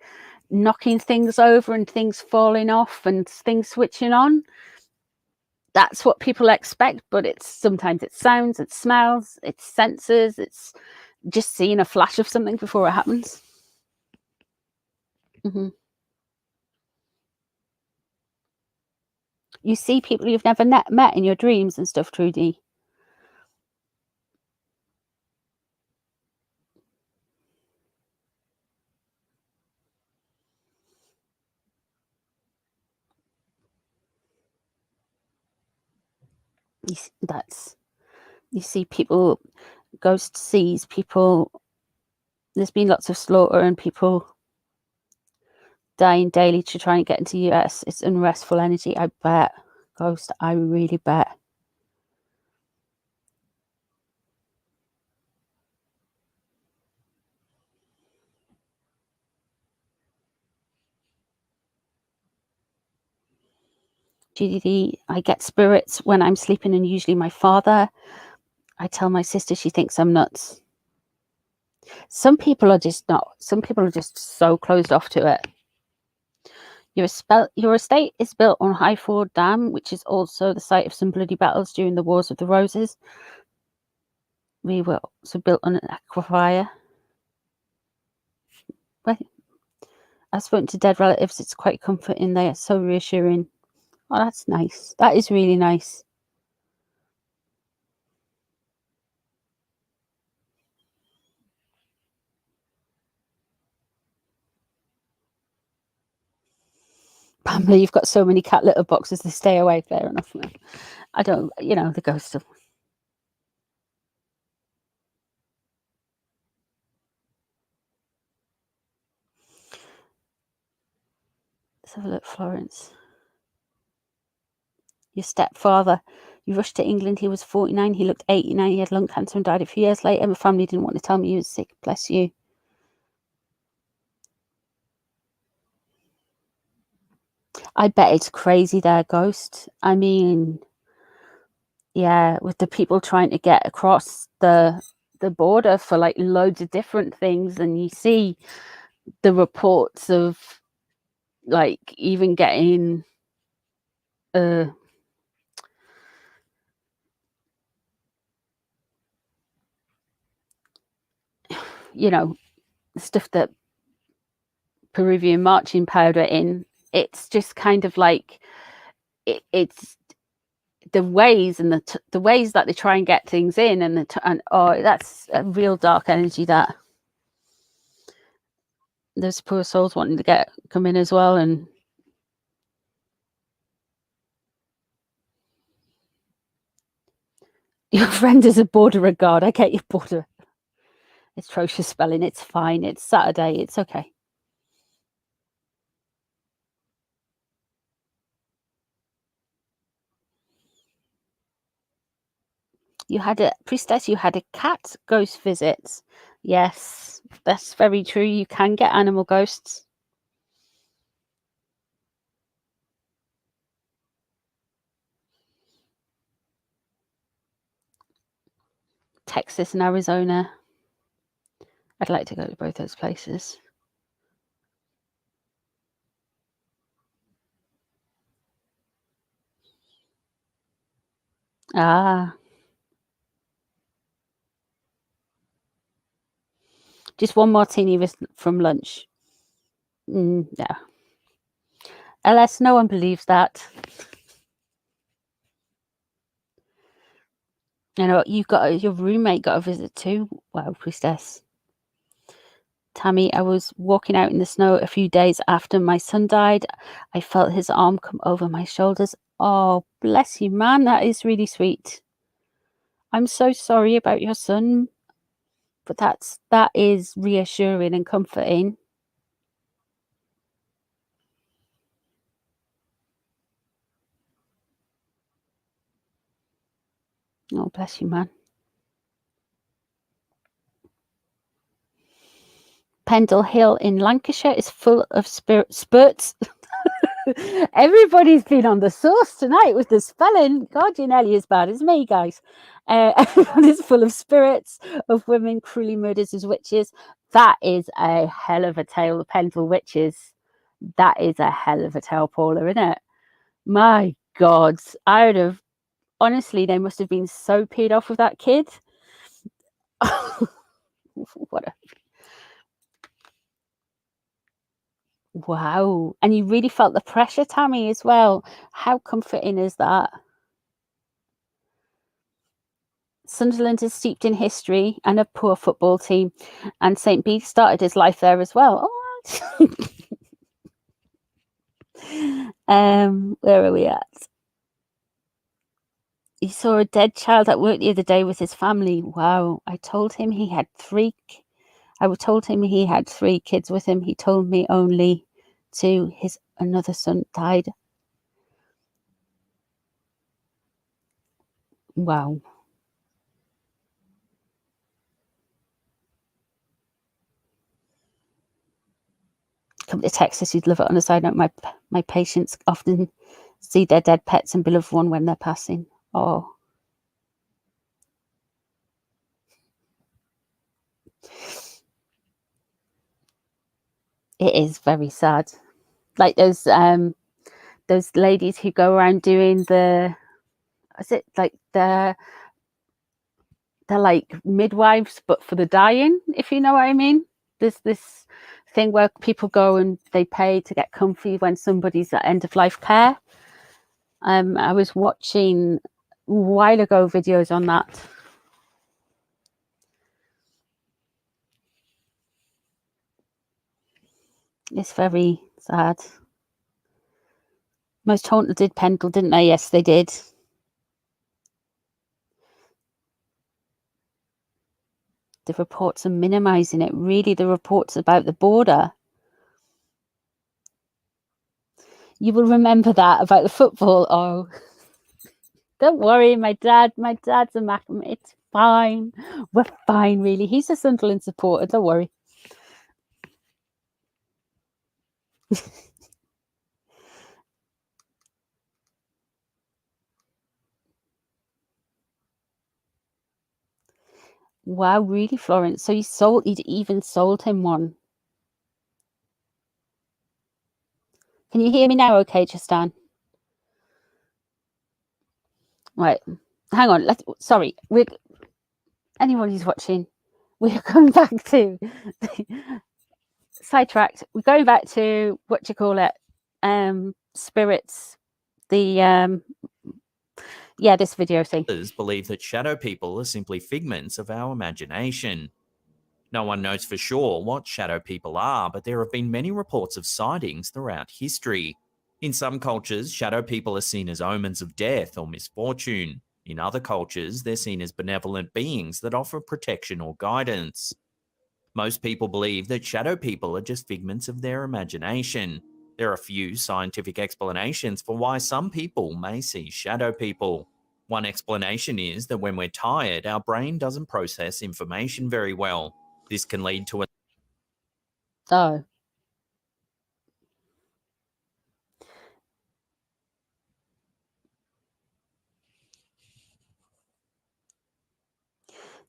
knocking things over and things falling off and things switching on. That's what people expect, but sometimes it's sounds, it's smells, it's senses, it's just seeing a flash of something before it happens. Mm-hmm. You see people you've never met in your dreams and stuff, Trudy. You see people, ghost sees people. There's been lots of slaughter and people dying daily to try and get into the US. It's unrestful energy, I bet. Ghost, I really bet. GDD, I get spirits when I'm sleeping, and usually my father. I tell my sister, she thinks I'm nuts. Some people are just not. Some people are just so closed off to it. Your estate is built on High Ford Dam, which is also the site of some bloody battles during the Wars of the Roses. We were also built on an aquifer. Well, I've spoken to dead relatives. It's quite comforting. They are so reassuring. Oh, that's nice. That is really nice. Pamela, you've got so many cat litter boxes. They stay away. Fair enough. I don't, the ghost of. Let's have a look, Florence. Your stepfather. You rushed to England. He was 49. He looked 89. He had lung cancer and died a few years later. My family didn't want to tell me he was sick. Bless you. I bet it's crazy there, Ghost. I mean, yeah, with the people trying to get across the border for like loads of different things, and you see the reports of like even getting stuff that Peruvian marching powder in. It's just kind of like it's the ways and the ways that they try and get things in, and that's a real dark energy. That those poor souls wanting to come in as well. And your friend is a borderer guard. I get your border. It's atrocious spelling. It's fine. It's Saturday. It's okay. You had a priestess. You had a cat ghost visits. Yes, that's very true. You can get animal ghosts. Texas and Arizona. I'd like to go to both those places. Ah. Just one martini from lunch. Yeah. LS, no one believes that. You know, your roommate got a visit too. Wow, priestess. Tammy, I was walking out in the snow a few days after my son died. I felt his arm come over my shoulders. Oh, bless you, man. That is really sweet. I'm so sorry about your son, but that is reassuring and comforting. Oh, bless you, man. Pendle Hill in Lancashire is full of spurts. Everybody's been on the sauce tonight with the spelling. God, you're nearly as bad as me, guys. Everybody's full of spirits of women cruelly murdered as witches. That is a hell of a tale. The Pendle Witches. That is a hell of a tale, Paula, isn't it? My God, I would have. Honestly, they must have been so peed off with that kid. What a. Wow. And you really felt the pressure, Tammy, as well. How comforting is that? Sunderland is steeped in history and a poor football team. And St. Bede started his life there as well. Oh, where are we at? He saw a dead child at work the other day with his family. Wow. I told him he had three kids with him. He told me only two. His another son died. Wow. Come to Texas, you'd love it. On a side note, my patients often see their dead pets and beloved one when they're passing. Oh. It is very sad. Like those ladies who go around doing they're like midwives, but for the dying, if you know what I mean. There's this thing where people go and they pay to get comfy when somebody's at end of life care. I was watching a while ago videos on that. It's very sad. Most Haunted did Pendle, didn't they? Yes, they did. The reports are minimising it. Really, the reports about the border. You will remember that about the football. Oh, don't worry, my dad's a Macam. It's fine. We're fine, really. He's a Sunderland supporter. Don't worry. Wow, really, Florence? So he'd even sold him one. Can you hear me now? Okay, Tristan. Right, hang on. Sorry, anyone who's watching, we're going back to sidetracked. We're going back to what do you call it? Spirits. The this video thing. Others believe that shadow people are simply figments of our imagination. No one knows for sure what shadow people are, but there have been many reports of sightings throughout history. In some cultures, shadow people are seen as omens of death or misfortune. In other cultures, they're seen as benevolent beings that offer protection or guidance. Most people believe that shadow people are just figments of their imagination. There are few scientific explanations for why some people may see shadow people. One explanation is that when we're tired, our brain doesn't process information very well. This can lead to a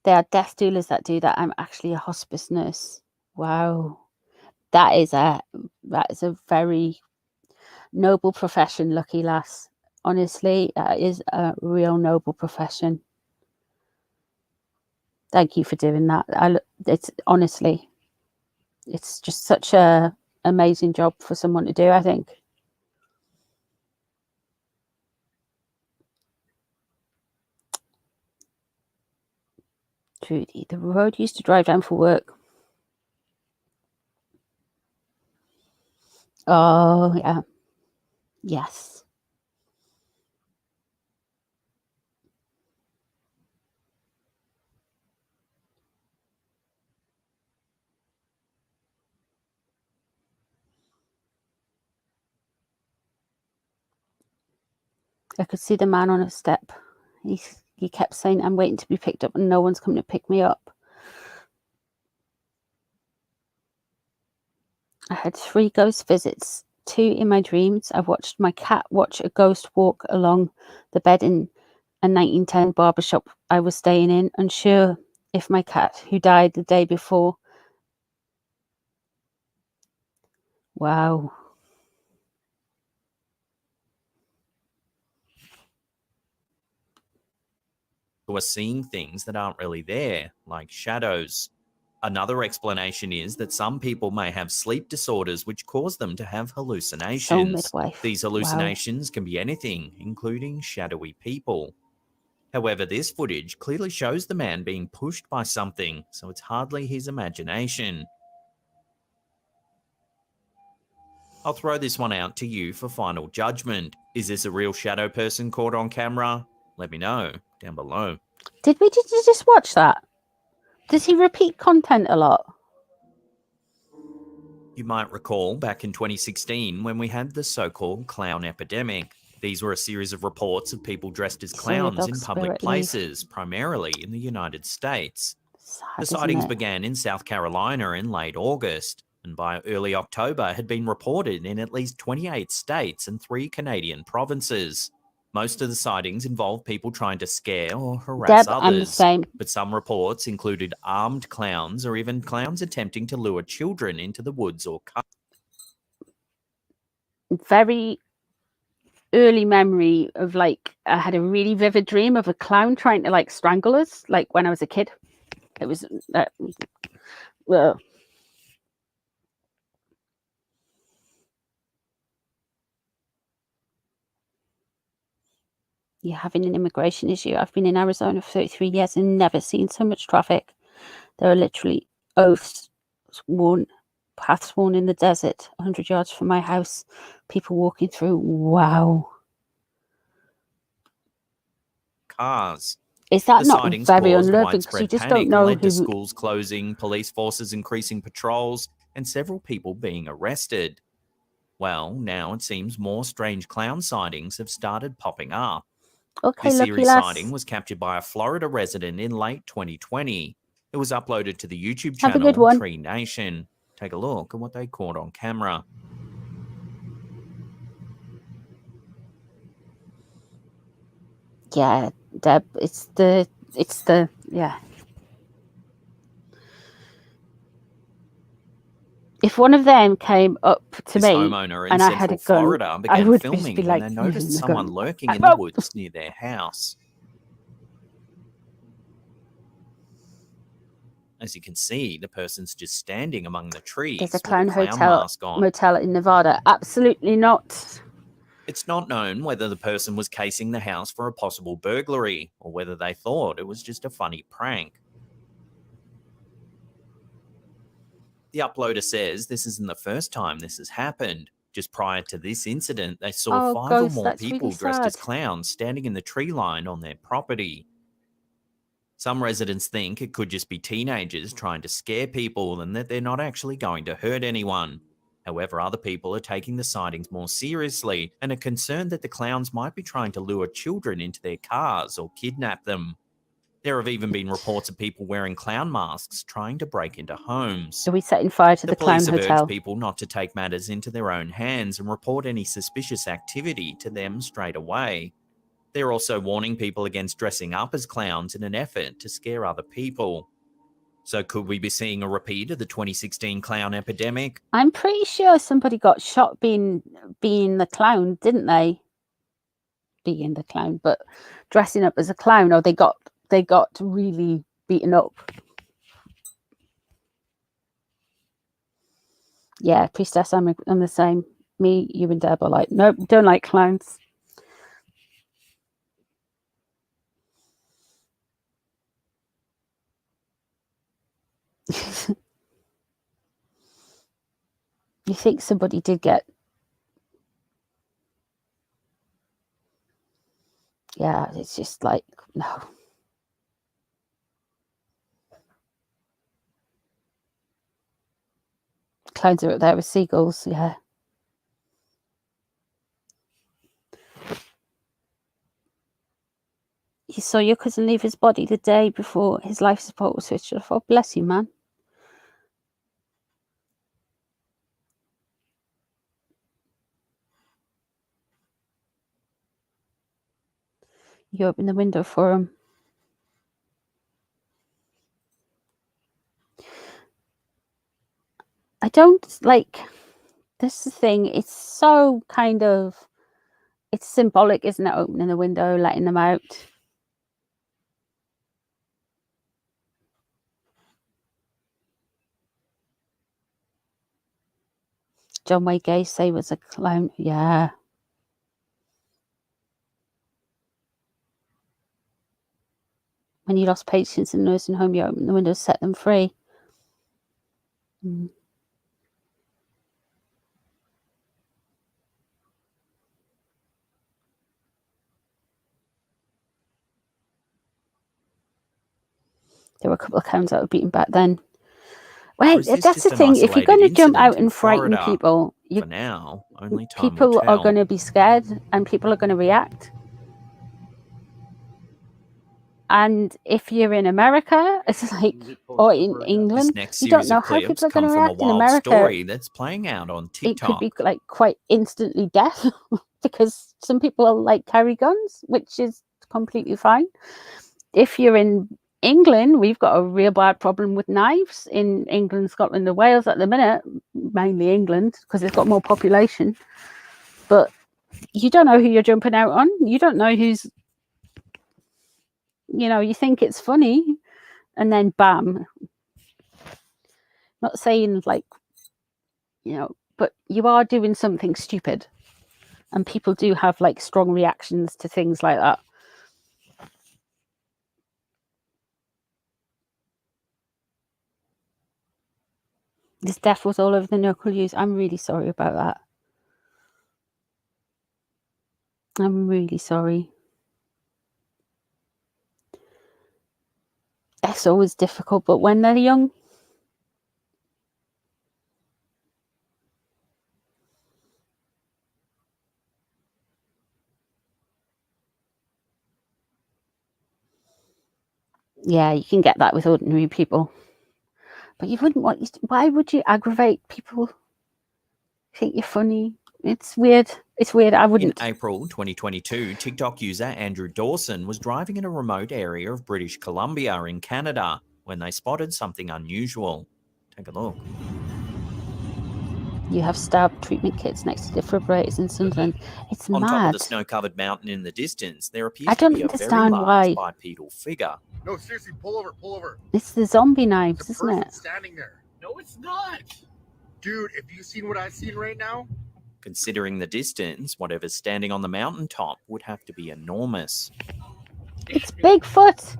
There are death doulas that do that. I'm actually a hospice nurse. Wow. That is a very noble profession, lucky lass. Honestly, that is a real noble profession. Thank you for doing that. It's just such a amazing job for someone to do, I think. Trudy, the road used to drive down for work. Oh, yeah. Yes. I could see the man on a step. He kept saying, I'm waiting to be picked up and no one's coming to pick me up. I had 3 ghost visits, 2 in my dreams. I watched my cat watch a ghost walk along the bed in a 1910 barbershop I was staying in, unsure if my cat, who died the day before. Wow. who are seeing things that aren't really there, like shadows. Another explanation is that some people may have sleep disorders which cause them to have hallucinations. Soul midwife. These hallucinations can be anything, including shadowy people. However, this footage clearly shows the man being pushed by something, so it's hardly his imagination. I'll throw this one out to you for final judgment. Is this a real shadow person caught on camera? Let me know down below. Did you just watch that? Does he repeat content a lot? You might recall back in 2016 when we had the so-called clown epidemic. These were a series of reports of people dressed as clowns in public places, primarily in the United States. The sightings began in South Carolina in late August, and by early October had been reported in at least 28 states and 3 Canadian provinces. Most of the sightings involved people trying to scare or harass others, I'm the same. but some reports included armed clowns or even clowns attempting to lure children into the woods or very early memory of like I had a really vivid dream of a clown trying to like strangle us, like when I was a kid. It was you're having an immigration issue. I've been in Arizona for 33 years and never seen so much traffic. There are literally paths worn in the desert, 100 yards from my house. People walking through. Wow. Cars. Is that The not sightings very caused unnerving? Because you widespread just panic don't and know led to who. schools closing, police forces increasing patrols, and several people being arrested. Well, now it seems more strange clown sightings have started popping up. Okay, This lucky eerie lass. sighting was captured by a Florida resident in late 2020. It was uploaded to the YouTube Have a channel good one. Tree Nation. Take a look at what they caught on camera. Yeah, Deb, it's the yeah. If one of them came up to This me homeowner in and I had Central a gun, Florida I began would just filming be when like, they "Using noticed the someone gun." lurking in Oh. the woods near their house. As you can see, the person's just standing among the trees There's a with clown a clown hotel mask on. motel in Nevada. Absolutely not. It's not known whether the person was casing the house for a possible burglary or whether they thought it was just a funny prank. The uploader says this isn't the first time this has happened. Just prior to this incident, they saw Oh, 5 or Ghost, more that's people really dressed as sad. clowns standing in the tree line on their property. Some residents think it could just be teenagers trying to scare people and that they're not actually going to hurt anyone. However, other people are taking the sightings more seriously and are concerned that the clowns might be trying to lure children into their cars or kidnap them. There have even been reports of people wearing clown masks trying to break into homes. Are we setting fire to the clown police have hotel? urged people not to take matters into their own hands and report any suspicious activity to them straight away. They're also warning people against dressing up as clowns in an effort to scare other people. So could we be seeing a repeat of the 2016 clown epidemic? I'm pretty sure somebody got shot being the clown, didn't they? Being the clown, but dressing up as a clown, or they got really beaten up. Yeah, priestess, I'm the same. Me, you and Deb are like, nope, don't like clowns. You think somebody did get... Yeah, it's just like, no. Clowns are up there with seagulls, yeah. You saw your cousin leave his body the day before his life support was switched off. Oh, bless you, man. You open the window for him. I don't like... This is the thing. It's so kind of... It's symbolic, isn't it? Opening the window, letting them out. John Wayne Gacy was a clown. Yeah. When you lost patients in the nursing home, you open the window, set them free. Mm. There were a couple of clowns that were beaten back then. Well, that's the thing. If you're going to jump out and frighten people, For now, only time will people are tell. going to be scared and people are going to react. And if you're in America, it's like, or in England, This next you don't series know of how clips people are come going to from a react in wild America. story that's playing out on It could TikTok. be like quite instantly death because some people like carry guns, which is completely fine. If you're in England, we've got a real bad problem with knives in England, Scotland and Wales at the minute, mainly England because it's got more population. but you don't know who you're jumping out on. You don't know who's, you think it's funny, and then bam. Not saying like, but you are doing something stupid, and people do have like strong reactions to things like that. This death was all over the knuckle use. I'm really sorry about that. I'm really sorry. It's always difficult, but when they're young, yeah, you can get that with ordinary people. But you wouldn't want. Why would you aggravate people? Think you're funny? It's weird. It's weird. I wouldn't. In April 2022, TikTok user Andrew Dawson was driving in a remote area of British Columbia in Canada when they spotted something unusual. Take a look. You have stabbed treatment kits next to defibrillators in Sunderland. It's On mad. top of the snow-covered mountain in the distance, there appears I to don't be a very understand large why. bipedal figure. No, seriously, pull over, pull over. It's the zombie knives, It's a isn't person it? standing there. No, it's not. Dude, if you've seen what I've seen right now. Considering the distance, whatever's standing on the mountaintop would have to be enormous. It's Bigfoot.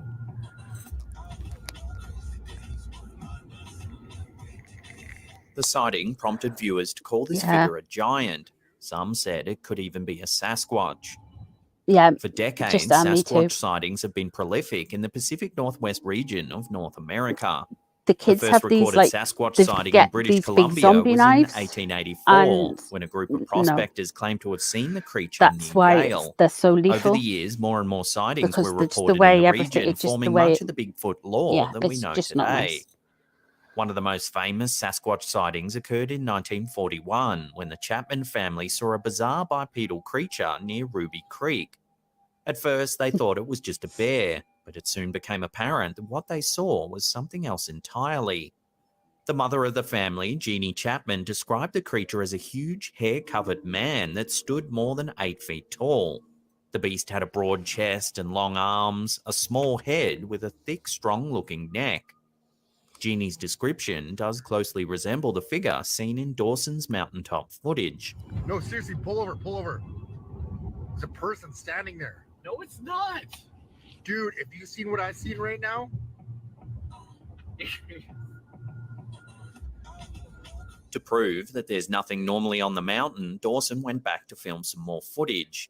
The sighting prompted viewers to call this figure a giant. Some said it could even be a Sasquatch. Yeah, for decades, me too. Sasquatch sightings have been prolific in the Pacific Northwest region of North America. The kids the have first these recorded like Sasquatch sighting in British Columbia was in knives 1884, when a group of prospectors claimed to have seen the creature That's near why Yale. they're so lethal. Over the years, more and more sightings because were it's reported the way in the everything, region, it's just forming the way much of the Bigfoot lore that we it's know just not today. nice. One of the most famous Sasquatch sightings occurred in 1941 when the Chapman family saw a bizarre bipedal creature near Ruby Creek. At first, they thought it was just a bear, but it soon became apparent that what they saw was something else entirely. The mother of the family, Jeannie Chapman, described the creature as a huge, hair-covered man that stood more than 8 feet tall. The beast had a broad chest and long arms, a small head with a thick, strong-looking neck. Jeannie's description does closely resemble the figure seen in Dawson's mountaintop footage. No, seriously, pull over, pull over. There's a person standing there. No, it's not. Dude, if you've seen what I've seen right now. To prove that there's nothing normally on the mountain, Dawson went back to film some more footage.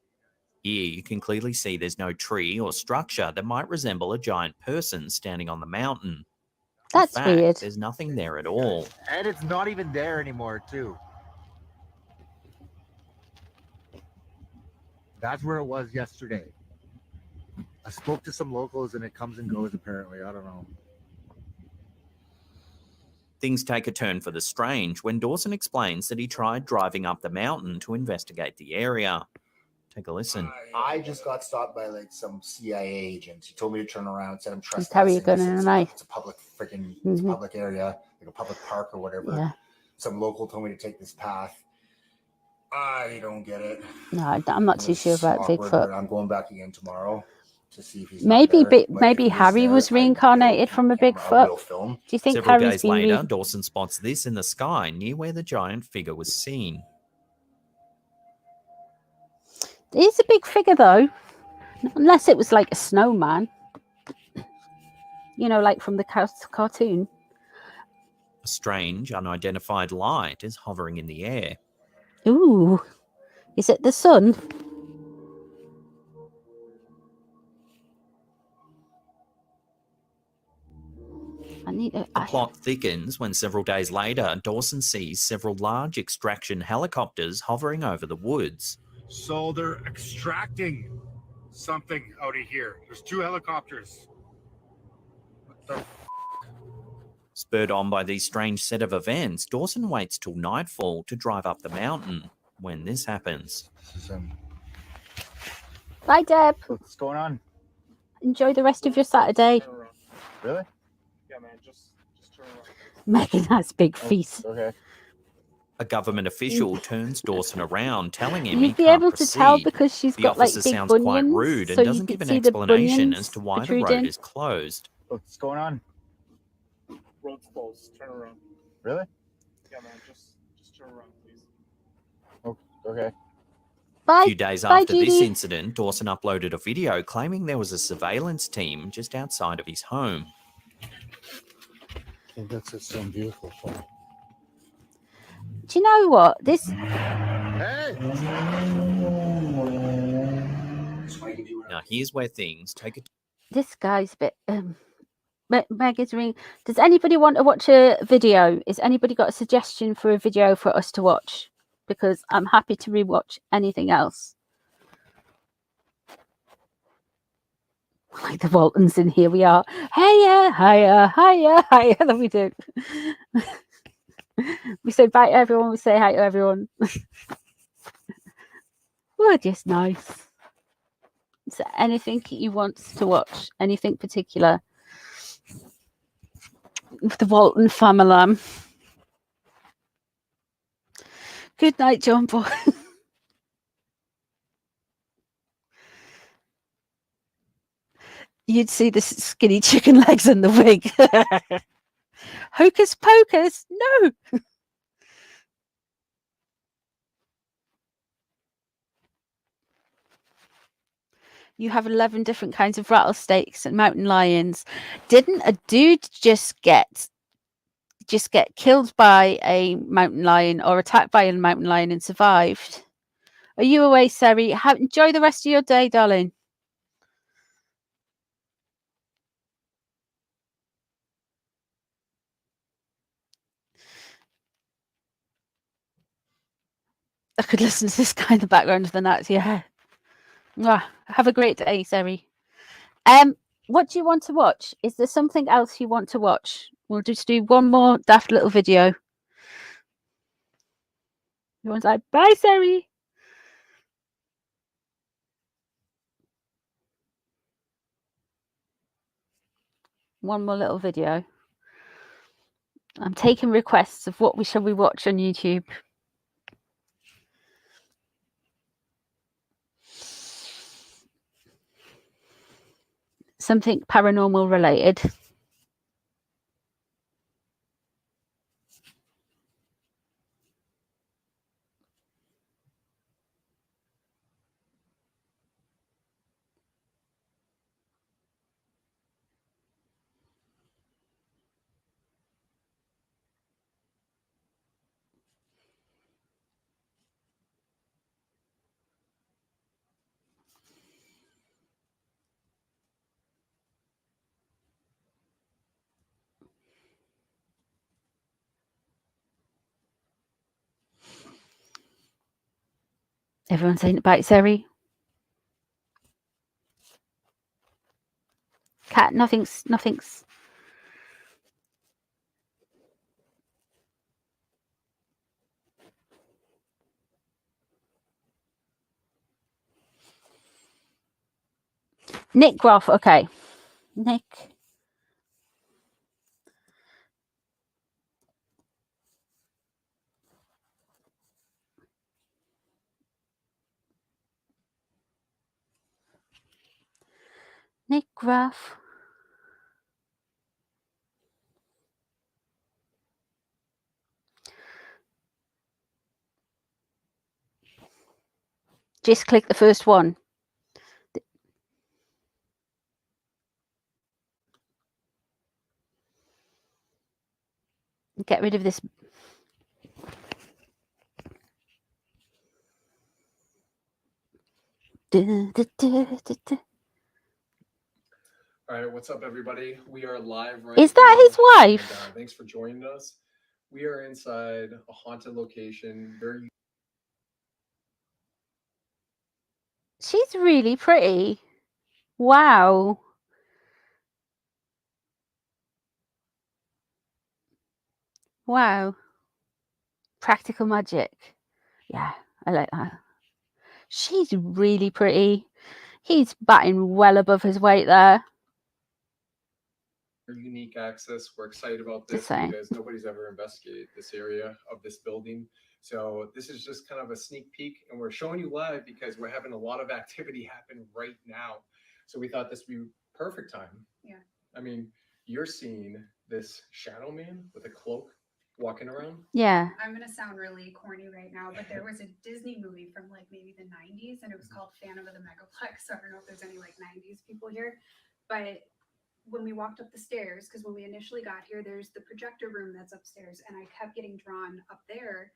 Here you can clearly see there's no tree or structure that might resemble a giant person standing on the mountain. That's In fact, weird. There's nothing there at all. And it's not even there anymore, too. That's where it was yesterday. I spoke to some locals and it comes and goes apparently. I don't know. Things take a turn for the strange when Dawson explains that he tried driving up the mountain to investigate the area. Take a listen. I just got stopped by like some CIA agents. He told me to turn around, said I'm Just carry trespassing. your gun in a knife. It's a public freaking it's a public area, like a public park or whatever. Yeah. Some local told me to take this path. I don't get it. No, I'm not too sure about Awkward, Bigfoot. but I'm going back again tomorrow to see if he's Maybe not there. But maybe if he's Harry there, was I reincarnated from a I will Bigfoot. film. Do you think Several Harry's days been later, Dawson spots this in the sky near where the giant figure was seen. It is a big figure though, unless it was like a snowman. You know, like from the cartoon. A strange, unidentified light is hovering in the air. Ooh, is it the sun? The plot thickens when several days later, Dawson sees several large extraction helicopters hovering over the woods. So they're extracting something out of here. There's 2 helicopters. What the Spurred on by these strange set of events, Dawson waits till nightfall to drive up the mountain. When this happens, Bye, Deb. What's going on? Enjoy the rest of your Saturday. Really? Yeah, man, just turn around. Megan has big feet. Okay. A government official turns Dawson around, telling him he You'd be can't able to tell proceed. because she's The got like officer big sounds quite bunions, rude so and you doesn't could give an see the explanation bunions as to why the protruding. road is closed. What's going on? Road's closed. Turn around. Really? Yeah, man. Just turn around, please. Oh, okay. Bye. A few days Bye, after this Judy. incident, Dawson uploaded a video claiming there was a surveillance team just outside of his home. Okay, that's so beautiful. Do you know what? This Hey! Now here's where things take a this guy's a bit Meg is ring. Does anybody want to watch a video? Is anybody got a suggestion for a video for us to watch? Because I'm happy to rewatch anything else. Like the Waltons in Here We Are. Hiya, hiya, hiya, hiya. That we do. We say bye to everyone. We say hi to everyone. We're just nice. Is there anything you want to watch? Anything particular? With the Walton family. Good night, John Boy. You'd see the skinny chicken legs and the wig. Hocus pocus. No. You have 11 different kinds of rattlesnakes and mountain lions. Didn't a dude just get killed by a mountain lion or attacked by a mountain lion and survived? Are you away, Sari? Enjoy the rest of your day, darling. I could listen to this guy in the background of the nuts. Yeah. Mwah. Have a great day, Sari. What do you want to watch? Is there something else you want to watch? We'll just do one more daft little video. Everyone's like, bye, Sari. One more little video. I'm taking requests of what shall we watch on YouTube. Something paranormal related. Everyone's saying about Sari. Cat, nothing's. Nick Groff, okay. Nick. Nick Groff. Just click the first one. Get rid of this. All right, what's up, everybody? We are live right Is that now, his wife? and, thanks for joining us. We are inside a haunted location. Very. She's really pretty. Wow. Wow. Practical magic. Yeah, I like that. She's really pretty. He's batting well above his weight there. Unique access. We're excited about this because nobody's ever investigated this area of this building. So this is just kind of a sneak peek, and we're showing you live because we're having a lot of activity happen right now. So we thought this would be perfect time. Yeah. I mean, you're seeing this shadow man with a cloak walking around. Yeah. I'm gonna sound really corny right now, but there was a Disney movie from like maybe the 90s, and it was called Phantom of the Megaplex. So I don't know if there's any like 90s people here, but when we walked up the stairs, because when we initially got here, there's the projector room that's upstairs, and I kept getting drawn up there.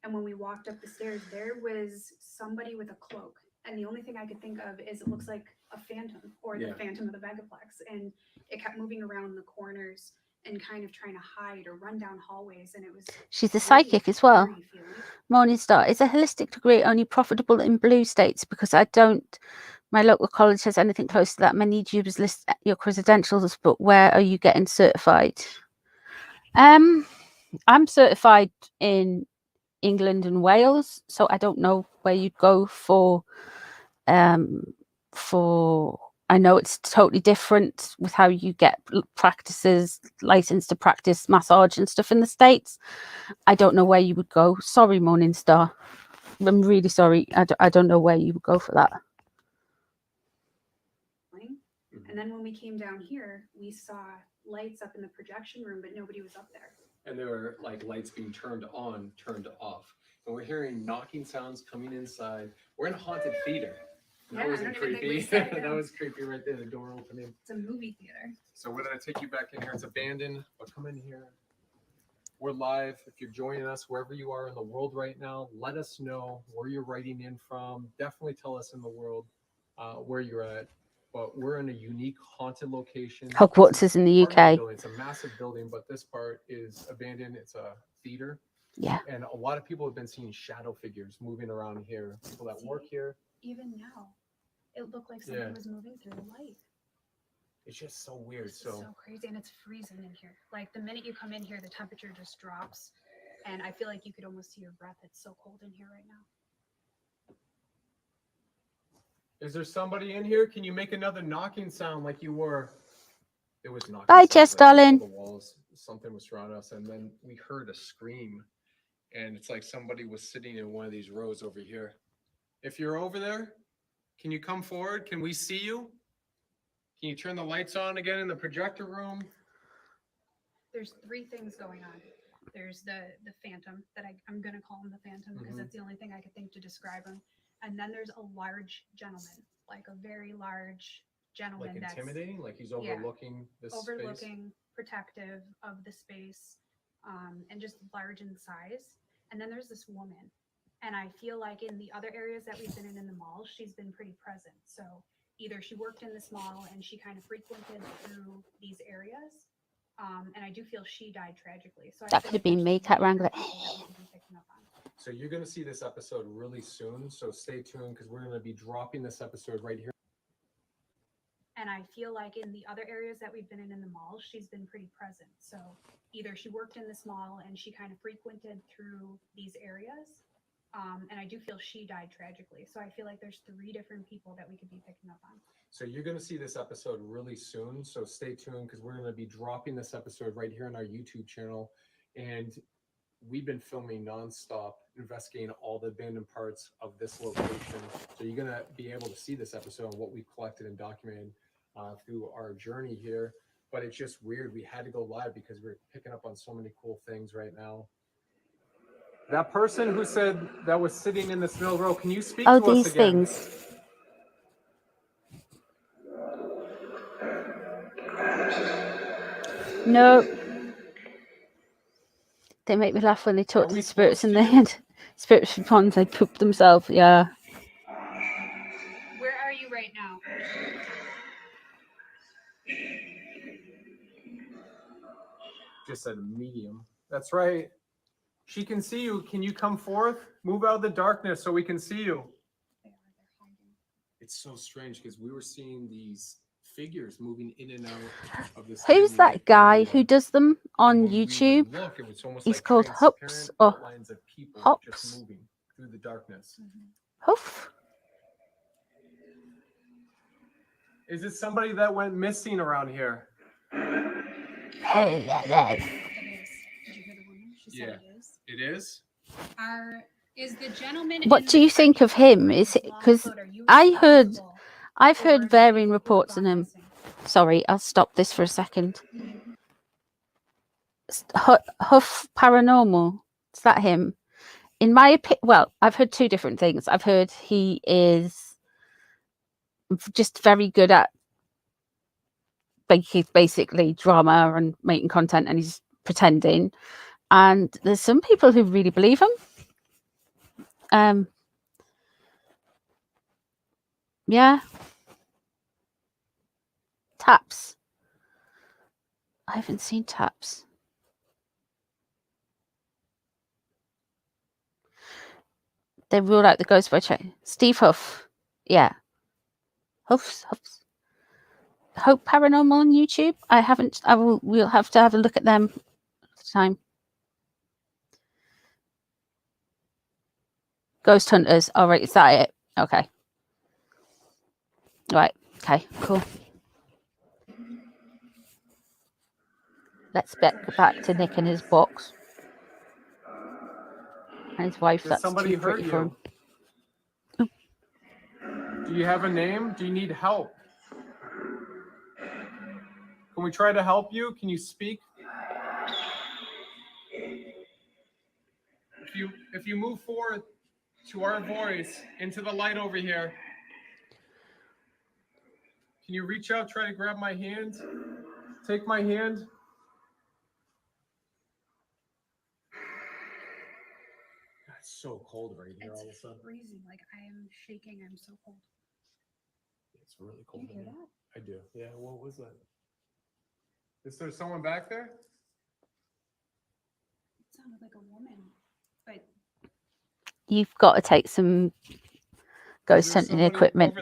And when we walked up the stairs, there was somebody with a cloak. And the only thing I could think of is it looks like a phantom or the Phantom of the Megaplex. And it kept moving around the corners and kind of trying to hide or run down hallways. And it was She's a psychic as well. eerie feeling. Morningstar, is a holistic degree only profitable in blue states? Because I don't, my local college has anything close to that. Many YouTubers list your credentials, but where are you getting certified? I'm certified in England and Wales, so I don't know where you'd go for I know it's totally different with how you get practices, license to practice massage and stuff in the States. I don't know where you would go. Sorry, Morningstar. I'm really sorry. I don't know where you would go for that. And then when we came down here, we saw lights up in the projection room, but nobody was up there. And there were like lights being turned on, turned off. And we're hearing knocking sounds coming inside. We're in a haunted theater. That wasn't creepy. That was creepy right there, the door opening. It's a movie theater. So we're gonna take you back in here. It's abandoned, but come in here. We're live. If you're joining us wherever you are in the world right now, let us know where you're writing in from. Definitely tell us in the world where you're at. But we're in a unique haunted location. Hogwarts is in the UK. It's a massive building, but this part is abandoned. It's a theater. Yeah. And a lot of people have been seeing shadow figures moving around here. People that work here. Even now, it looked like somebody was moving through the light. It's just so weird. It's so crazy, and it's freezing in here. Like the minute you come in here, the temperature just drops, and I feel like you could almost see your breath. It's so cold in here right now. Is there somebody in here? Can you make another knocking sound like you were? It was knocking. Bye, Jess, darling. The walls, something was surrounding us, and then we heard a scream, and it's like somebody was sitting in one of these rows over here. If you're over there, can you come forward? Can we see you? Can you turn the lights on again in the projector room? There's three things going on. There's the phantom that I'm going to call him the phantom because that's the only thing I could think to describe him. And then there's a large gentleman, like a very large gentleman. Like that's intimidating? Like he's overlooking this overlooking, space? protective of the space, and just large in size. And then there's this woman. And I feel like in the other areas that we've been in the mall, she's been pretty present. So either she worked in this mall and she kind of frequented through these areas. And I do feel she died tragically. So That could have been me, Cat Wrangler. So you're going to see this episode really soon. So stay tuned because we're going to be dropping this episode right here. And I feel like in the other areas that we've been in the mall, she's been pretty present. So either she worked in this mall and she kind of frequented through these areas. And I do feel she died tragically. So I feel like there's three different people that we could be picking up on. So you're going to see this episode really soon. So stay tuned because we're going to be dropping this episode right here on our YouTube channel. And we've been filming nonstop, investigating all the abandoned parts of this location. So you're going to be able to see this episode and what we collected and documented through our journey here. But it's just weird. We had to go live because we're picking up on so many cool things right now. That person who said that was sitting in this middle row, can you speak to us again? These things. No. They make me laugh when they talk to the spirits in their head. Spirits from ponds, they poop themselves, yeah. Where are you right now? Just said medium. That's right. She can see you. Can you come forth? Move out of the darkness so we can see you. It's so strange because we were seeing these figures moving in and out of this. Who's that guy who does them on YouTube? Look, it was almost He's like called Hoops or outlines of people Hops. just moving through the darkness. Hoof. Is it somebody that went missing around here? Hey, Did you hear the woman? She said it is. It is? Is the gentleman? What do you think of him? Is it because I've heard varying reports on him. Sorry, I'll stop this for a second. Huff Paranormal, is that him? In my opinion, well, I've heard two different things. I've heard he is just very good at basically drama and making content, and he's pretending. And there's some people who really believe him. Yeah. Taps. I haven't seen Taps. They ruled out the ghost by check. Steve Huff. Yeah. Huffs. Hope Paranormal on YouTube. I haven't. We'll have to have a look at them time. Ghost Hunters. All right, is that it? Okay. Right. Okay. Cool. Let's get back to Nick and his box. And his wife. Did That's somebody too pretty hurt for him. you? Do you have a name? Do you need help? Can we try to help you? Can you speak? If you move forward to our voice into the light over here, can you reach out, try to grab my hand? Take my hand. It's so cold right here all of a sudden. It's freezing. Like I am shaking. I'm so cold. It's really cold. Do you hear that? I do. Yeah. What was that? Is there someone back there? It sounded like a woman, but You've got to take some ghost hunting equipment,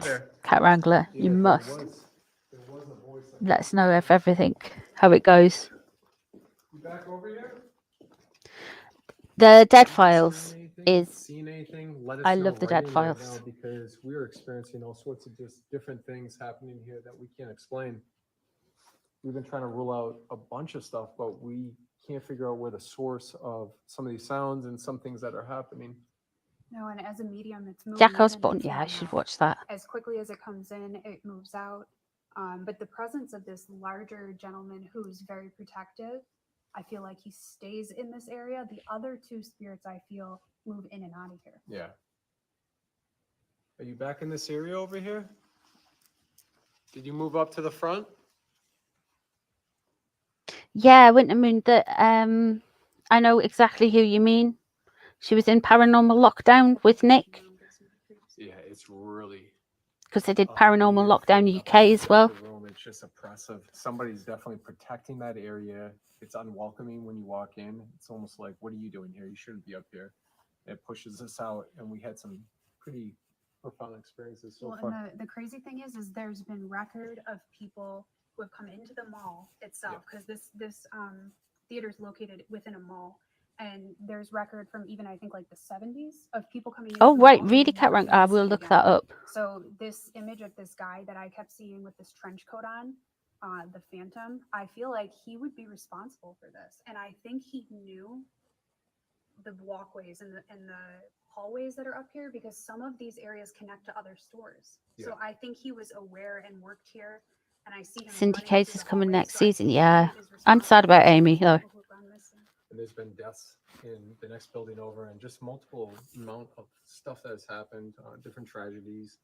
Cat Wrangler. Yeah, you must. There was a voice. Let us know if everything, how it goes. You back over here? The Dead Files is. Seen anything? Let us I know love the right Dead in Files. right now, because we are experiencing all sorts of just different things happening here that we can't explain. We've been trying to rule out a bunch of stuff, but we can't figure out where the source of some of these sounds and some things that are happening. no. And as a medium, it's moving. Jack in and Osborne. it's Yeah, I moving should out. watch that. As quickly as it comes in, it moves out. But the presence of this larger gentleman who's very protective, I feel like he stays in this area. The other two spirits, I feel, move in and out of here. Yeah. Are you back in this area over here? Did you move up to the front? Yeah, Winter Moon. I know exactly who you mean. She was in Paranormal Lockdown with Nick Yeah, it's really. because they did Paranormal Lockdown UK as well. The room, it's just oppressive. Somebody's definitely protecting that area. It's unwelcoming when you walk in. It's almost like, what are you doing here? You shouldn't be up here. It pushes us out, and we had some pretty profound experiences so Well, far. and the crazy thing is there's been record of people who have come into the mall itself, because this theater is located within a mall, and there's record from even I think like the 70s of people coming in. Oh right, really, Cat Wrangler. I will look that up. So this image of this guy that I kept seeing with this trench coat on, the Phantom, I feel like he would be responsible for this, and I think he knew the walkways and the hallways that are up here, because some of these areas connect to other stores. Yeah. So I think he was aware and worked here, and I see him. Syndicate is coming next season. Yeah, I'm sad about Amy though. And there's been deaths in the next building over, and just multiple amount of stuff that has happened, different tragedies,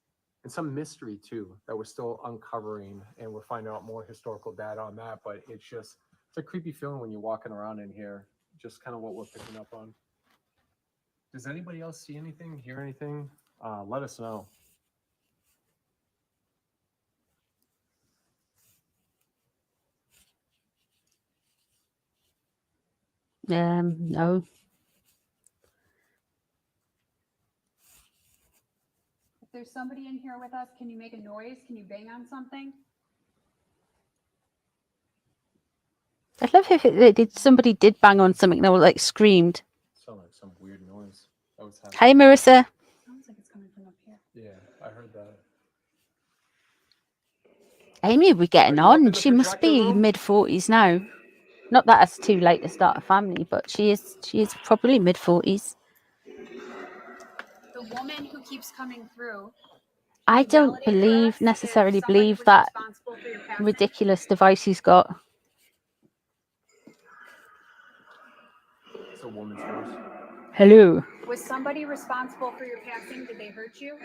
and some mystery too that we're still uncovering, and we're finding out more historical data on that. But it's a creepy feeling when you're walking around in here. Just kind of what we're picking up on. Does anybody else see anything, hear anything? Let us know. No. If there's somebody in here with us, can you make a noise? Can you bang on something? I'd love if somebody did bang on something. They were like screamed. Sound like some weird noise that was happening. Hey, Marissa. Sounds like it's coming from up here. Yeah, I heard that. Amy, we're getting on. She must be mid-40s now. Not that it's too late to start a family, but she is probably mid-40s. the woman who keeps coming through. I don't necessarily believe that ridiculous device he's got. It's a woman's voice. Hello. Was somebody responsible for your passing? Did they hurt you?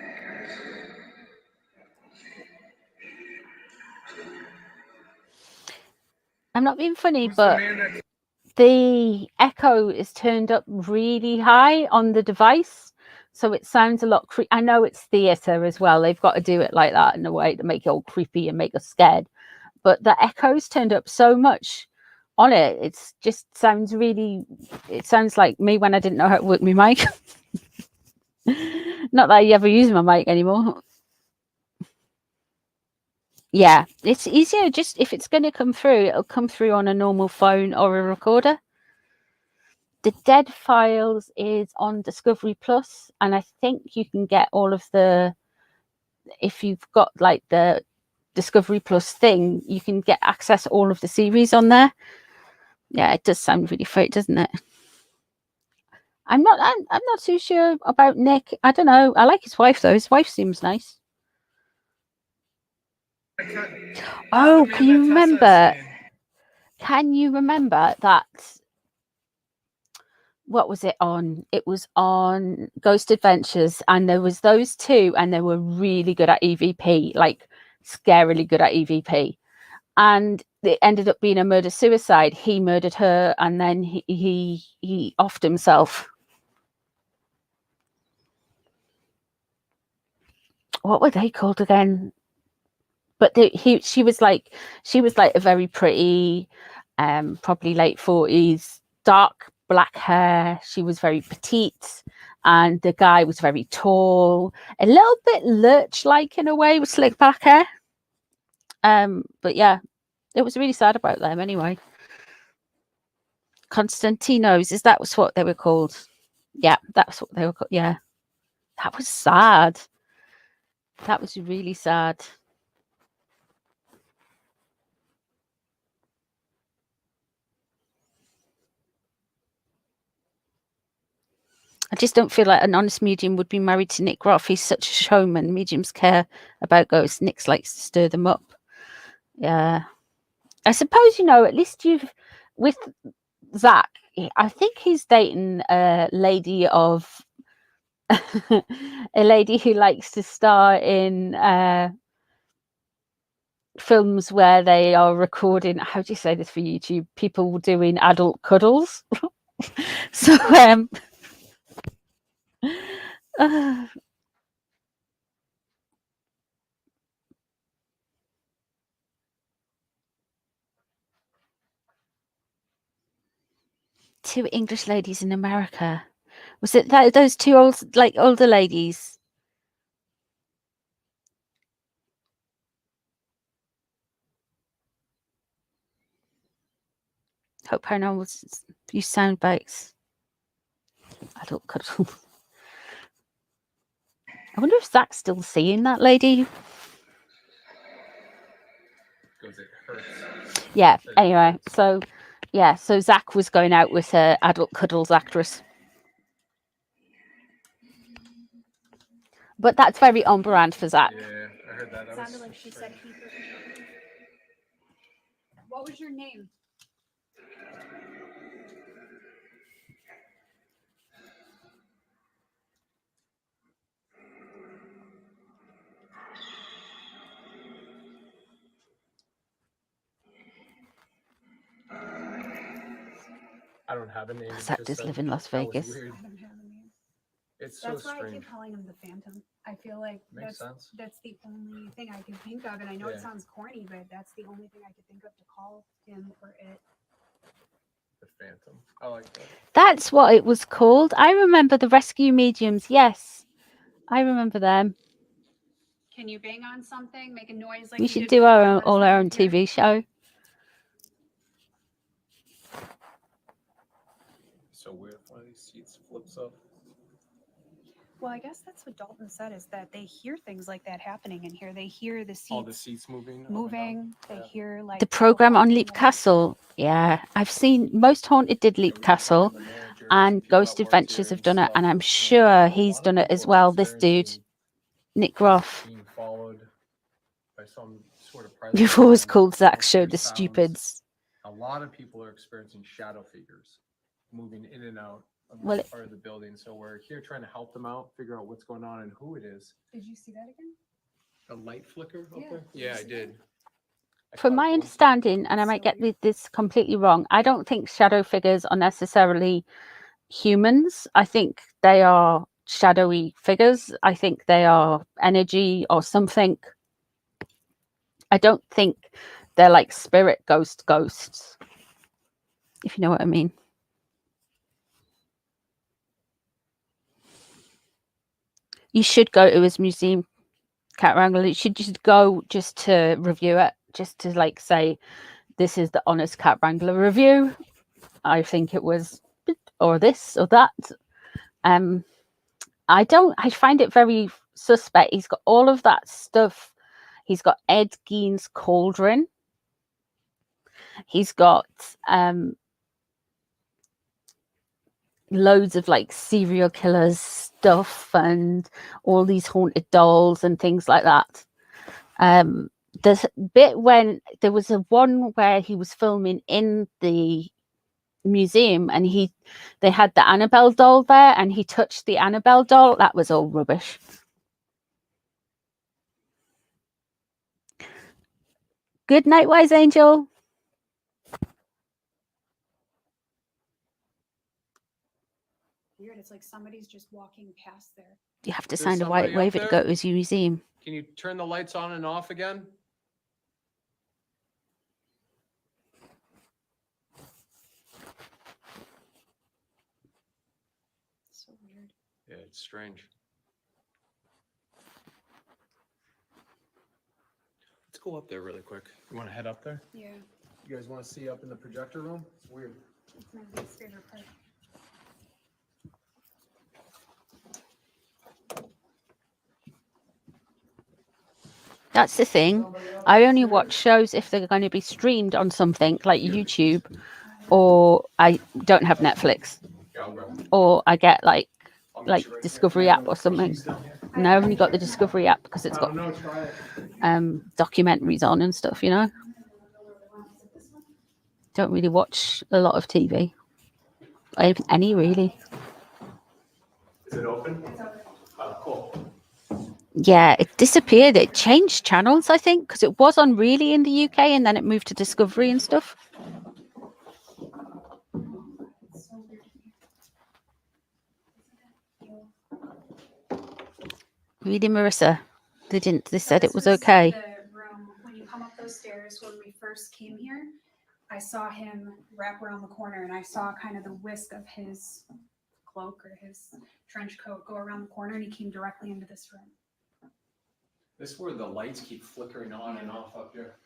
I'm not being funny, but the echo is turned up really high on the device, so it sounds a lot I know it's theatre as well. They've got to do it like that in a way to make it all creepy and make us scared. But the echo's turned up so much on it. It's just sounds really. It sounds like me when I didn't know how to work my mic. Not that I ever use my mic anymore. Yeah, it's easier just if it's going to come through, it'll come through on a normal phone or a recorder. The Dead Files is on Discovery Plus, and I think you can get all of the, if you've got like the Discovery Plus thing, you can get access all of the series on there. Yeah, it does sound really fake, doesn't it? I'm not too sure about Nick. I don't know. I like his wife though. His wife seems nice. Oh, can you remember? Can you remember that? What was it on? It was on Ghost Adventures, and there was those two, and they were really good at EVP, like scarily good at EVP. And it ended up being a murder-suicide. He murdered her, and then he offed himself. What were they called again? But she was like a very pretty, probably late 40s, dark black hair. She was very petite, and the guy was very tall, a little bit lurch-like in a way, with slick back hair. But yeah, it was really sad about them anyway. Constantinos, is that was what they were called? Yeah, that's what they were called. Yeah, that was sad. That was really sad. I just don't feel like an honest medium would be married to Nick Groff. He's such a showman. Mediums care about ghosts. Nick likes to stir them up. Yeah. I suppose, at least with Zach, I think he's dating a lady of, a lady who likes to star in films where they are recording, how do you say this for YouTube? People doing adult cuddles. So, two English ladies in America. Was it those two older ladies? Hope Paranormal use sound bites. Adult cuddle. I wonder if Zach's still seeing that lady. Because it hurts. Yeah. Anyway, so Zach was going out with her adult cuddles actress. But that's very on brand for Zach. Yeah, I heard that. It sounded like she said he. What was your name? I don't have a name. Zach does live in Las Vegas. I don't have a name. It's That's so why strange. I keep calling him the Phantom. I feel like Makes sense. that's the only thing I can think of, and I know Yeah. it sounds corny, but that's the only thing I could think of to call him or it. The Phantom. I like that. That's what it was called. I remember the Rescue Mediums. Yes, I remember them. Can you bang on something? Make a noise like We you should did do before? our Let us know own if you hear TV show. So weird if one of these seats flips up. Well, I guess that's what Dalton said, is that they hear things like that happening in here. They hear the seats All the seats moving. They hear like The program on Leap Castle. Yeah, I've seen most Haunted did Leap Castle. and Ghost Adventures have done it, and I'm sure he's done it as well. This dude, Nick Groff. Being followed by some sort of presence. You've always and called Zach most Show weird the sounds. stupids. A lot of people are experiencing shadow figures moving in and out of Well, this part of the building. So we're here trying to help them out, figure out what's going on and who it is. Did you see that again? A light flicker up Yeah. there? Yeah, I did. From my understanding, and I might get this completely wrong, I don't think shadow figures are necessarily humans. I think they are shadowy figures. I think they are energy or something. I don't think they're like spirit ghosts, if you know what I mean. You should go to his museum, Cat Wrangler. You should just go just to review it, just to like say, this is the honest Cat Wrangler review. I think it was, or this or that. I find it very suspect. He's got all of that stuff. He's got Ed Gein's cauldron. He's got loads of like serial killers stuff and all these haunted dolls and things like that. There's a bit when there was a one where he was filming in the museum and they had the Annabelle doll there and he touched the Annabelle doll. That was all rubbish. Good night, Wise Angel. Weird. It's like somebody's just walking past there. You have to There's sign a white somebody up waiver to there? go to his museum. Can you turn the lights on and off again? So weird. Yeah, it's strange. Let's go up there really quick. You want to head up there? Yeah. You guys want to see up in the projector room? It's weird. It's my least favorite part. That's the thing. I only watch shows if they're going to be streamed on something like YouTube, or I don't have Netflix, or I get like Discovery app or something. And I only got the Discovery app because it's got documentaries on and stuff, you know. Don't really watch a lot of TV. Any really. Is it open? Oh, cool. Yeah, it disappeared. It changed channels, I think, because it was on Really in the UK and then it moved to Discovery and stuff. Really, Marissa? They said it was okay. The room, when you come up those stairs, when we first came here, I saw him wrap around the corner and I saw kind of the whisk of his cloak or his trench coat go around the corner and he came directly into this room. This is where the lights keep flickering on and off up here.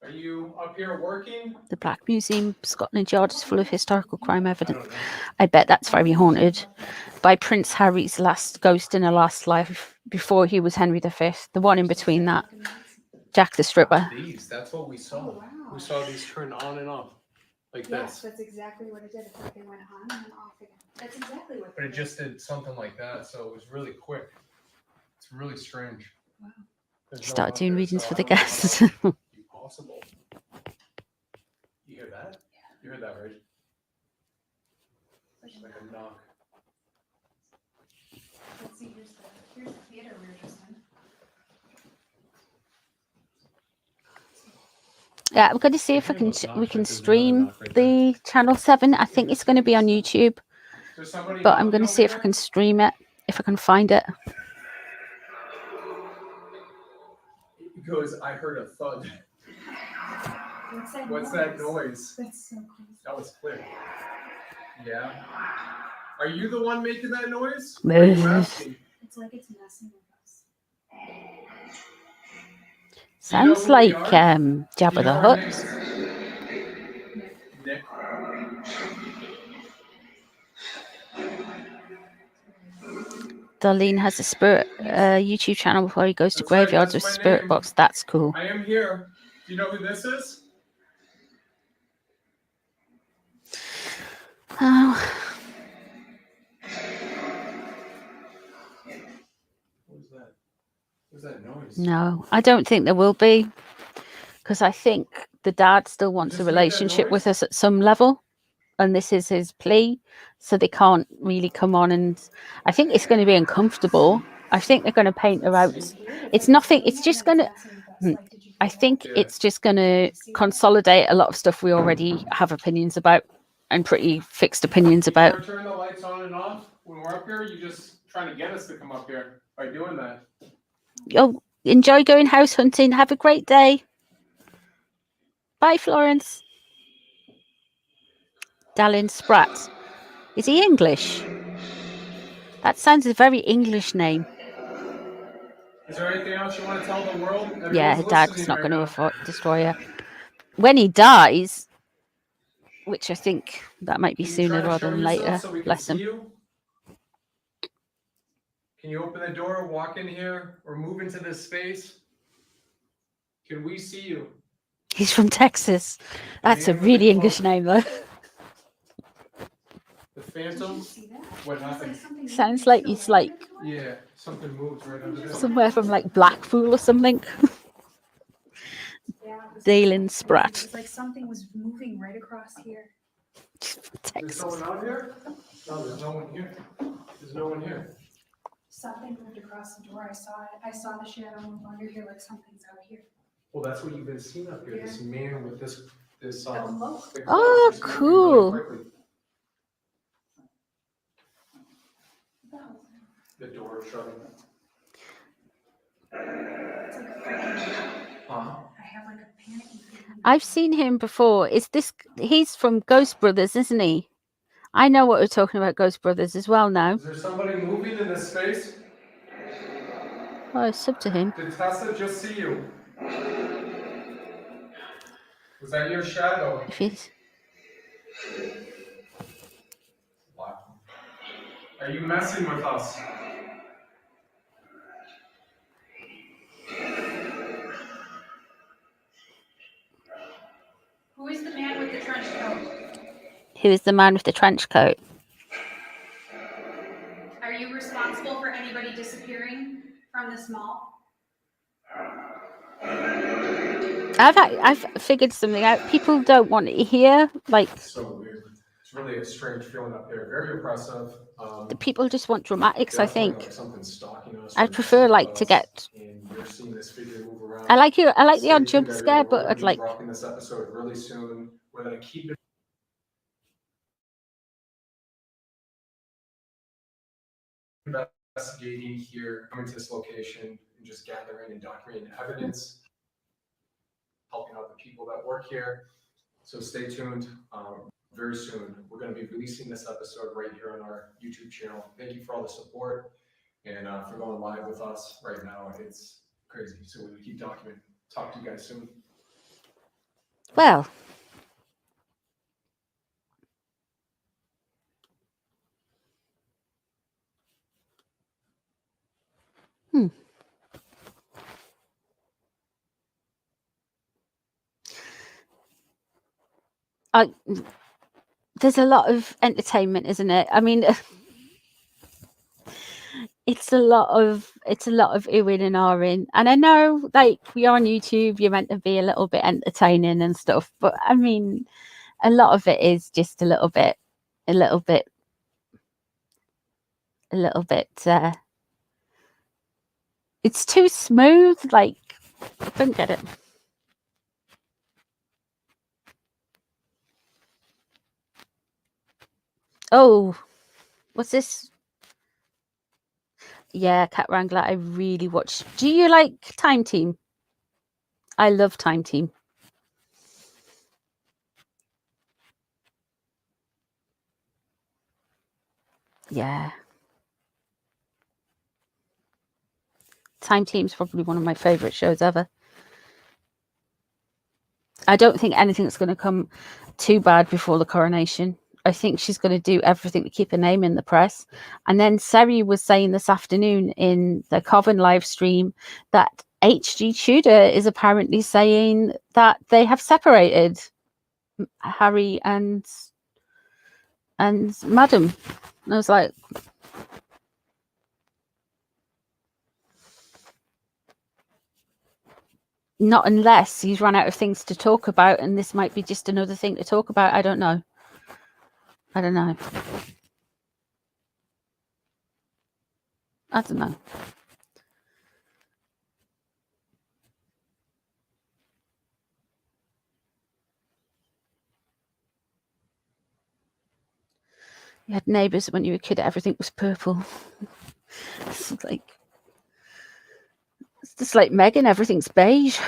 Are you up here working? The Black Museum, Scotland Yard, is full of historical crime evidence. I bet that's very haunted. By Prince Harry's last ghost in a last life before he was Henry V. The one in between that. Jack the Stripper. These, that's what we saw. Oh, wow. We saw these turn on and off like Yes, this. that's exactly what it did. It's like they went on and then off again. That's exactly what But it just did something like that, so it was really quick. It's really strange. Wow. There's no Start up doing there, readings so for I the don't know how guests. that would be possible. You hear that? Yeah. You heard that, right? It's like a knock. Let's see, here's the theater we were just in. Yeah, I'm going to see if we can stream the Channel 7. I think it's going to be on YouTube, but I'm going to see if I can stream it, if I can find it. He goes, I heard a thud. What's that noise? That's so cool. That was clear. Yeah. Are you the one making that noise? Moo. Are you asking? It's like it's messing with us. Sounds like Jabba the Hutt. Nick. Darlene has a spirit YouTube channel before he goes to That's right, graveyards that's with my spirit name. box. That's cool. I am here. Do you know who this is? Oh, What's that noise? no, I don't think there will be, because I think the dad still wants a Just make that relationship with noise? us at some level, and this is his plea, so they can't really come on. And I think it's going to be uncomfortable. I think they're going to paint her out. It's nothing. It's just going to. I think it's just going to consolidate a lot of stuff we already have opinions about, and pretty fixed opinions about. Before turn the lights on and off when we're up here, you just trying to get us to come up here by doing that. Oh, enjoy going house hunting. Have a great day. Bye, Florence. Dallin Spratt. Is he English? That sounds a very English name. Is there anything else you want to tell the world? Everyone's Yeah, her dad's listening not right going now. to destroy her. When he dies, which I think that might be Can you try sooner to rather show than yourself later. so we can Bless see him. you? Can you open the door, walk in here, or move into this space? Can we see you? He's from Texas. That's a man with the really English cloak. name, though. The Phantom? What happened? Sounds like he's like Yeah, something moved right under there. somewhere from like Blackpool or something. Dalen Spratt. It was like something was moving right across here. There's someone out here? No, there's no one here. There's no one here. Something moved across the door. I saw it. I saw the shadow move under here like something's out here. Well, that's what you've been seeing up here. Yeah. This man with this The cloak. Oh, just moving cool. really quickly. The door shutting. It's like freaking. Uh-huh. I have like a panicky feeling. I've seen him before. He's from Ghost Brothers, isn't he? I know what we're talking about, Ghost Brothers as well now. Is there somebody moving in this space? Oh, it's up to him. Did Tessa just see you? Was that your shadow? If he's Wow. Are you messing with us? Who is the man with the trench coat? Who is the man with the trench coat? Are you responsible for anybody disappearing from this mall? I've figured something out. People don't want to hear, like, So weird. It's really a strange feeling up here. Very oppressive. the people just want dramatics, I Definitely think. like something stalking us. I or prefer messing like with to us, get and you're seeing this figure move around. I like the Stay odd tuned, jump scare, everyone. but We're I'd gonna be like dropping this episode really soon. We're gonna keep it investigating here, coming to this location, and just gathering and documenting evidence, helping out the people that work here. So stay tuned. Very soon, we're going to be releasing this episode right here on our YouTube channel. Thank you for all the support and for going live with us right now. It's crazy. So we're going to keep documenting. Talk to you guys soon. well. There's a lot of entertainment, isn't it? I mean, it's a lot of oohing and ahhing, and I know, like, we're on YouTube, you're meant to be a little bit entertaining and stuff, but I mean, a lot of it is just a little bit. It's too smooth. Like, I don't get it. Oh, what's this? Yeah, Cat Wrangler. I really watch. Do you like Time Team? I love Time Team. Yeah. Time Team's probably one of my favorite shows ever. I don't think anything's going to come too bad before the coronation. I think she's going to do everything to keep her name in the press. And then Seri was saying this afternoon in the Coven live stream that H.G. Tudor is apparently saying that they have separated, Harry and and madam. And I was like, not unless he's run out of things to talk about, and this might be just another thing to talk about. I don't know. I don't know. I don't know. You had neighbours when you were a kid, everything was purple. It's just like Megan, everything's beige.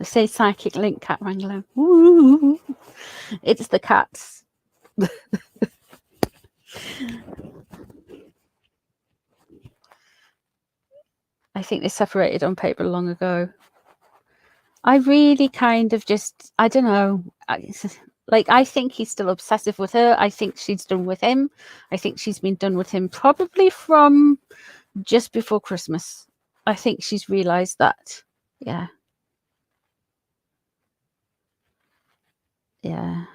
I say psychic link, cat wrangler. Ooh, it's the cats. I think they separated on paper long ago. I really kind of just, I don't know. I think he's still obsessive with her. I think she's done with him. I think she's been done with him probably from just before Christmas. I think she's realised that. Yeah. Yeah.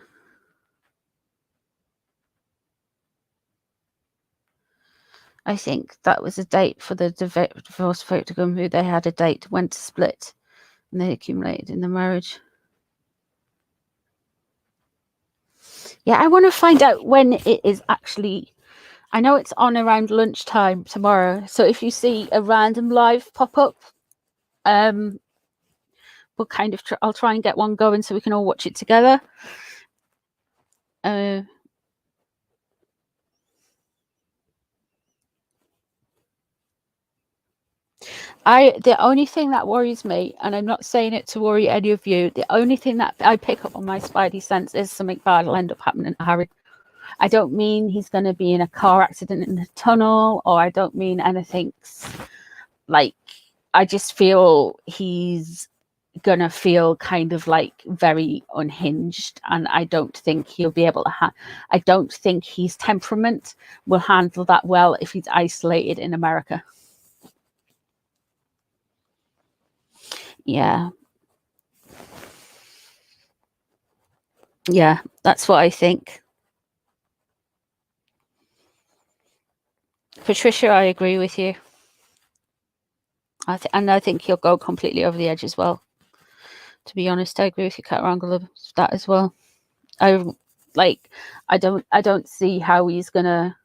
I think that was a date for the divorce photogram, who they had a date, went to split, and they accumulated in the marriage. Yeah, I want to find out when it is actually. I know it's on around lunchtime tomorrow, so if you see a random live pop up, we'll kind of I'll try and get one going so we can all watch it together. The only thing that worries me, and I'm not saying it to worry any of you, the only thing that I pick up on my spidey sense is something bad will end up happening to Harry. I don't mean he's going to be in a car accident in the tunnel, or I don't mean anything like, I just feel he's going to feel kind of like very unhinged, and I don't think he'll be able to I don't think his temperament will handle that well if he's isolated in America. Yeah. Yeah, that's what I think. Patricia, I agree with you. And I think he'll go completely over the edge as well. To be honest, I agree with you, Cat Wrangler, that as well. I don't see how he's gonna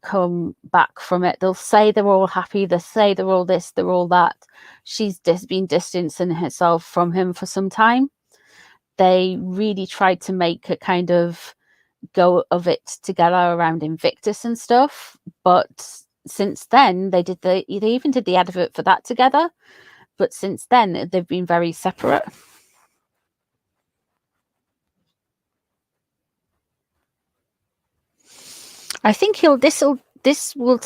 come back from it. They'll say they're all happy, they'll say they're all this, they're all that. She's been distancing herself from him for some time. They really tried to make a kind of go of it together around Invictus and stuff, but since then they even did the advert for that together, but since then they've been very separate. I think this will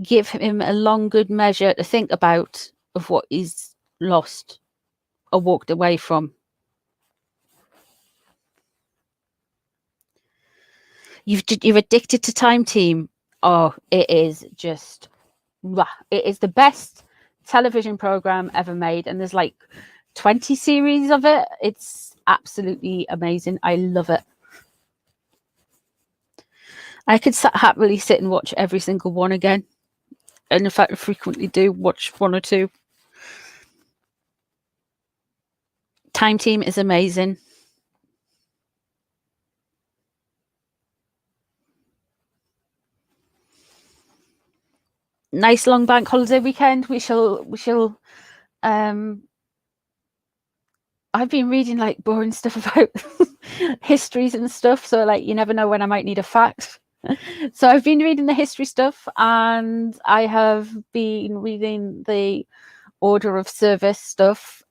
give him a long good measure to think about of what he's lost or walked away from. You're addicted to Time Team. Oh, it is just, it is the best television program ever made, and there's like 20 series of it. It's absolutely amazing. I love it. I could happily sit and watch every single one again, and in fact I frequently do watch one or two. Time Team is amazing. Nice long bank holiday weekend. We shall I've been reading like boring stuff about histories and stuff, so like you never know when I might need a fact. So I've been reading the history stuff, and I have been reading the order of service stuff.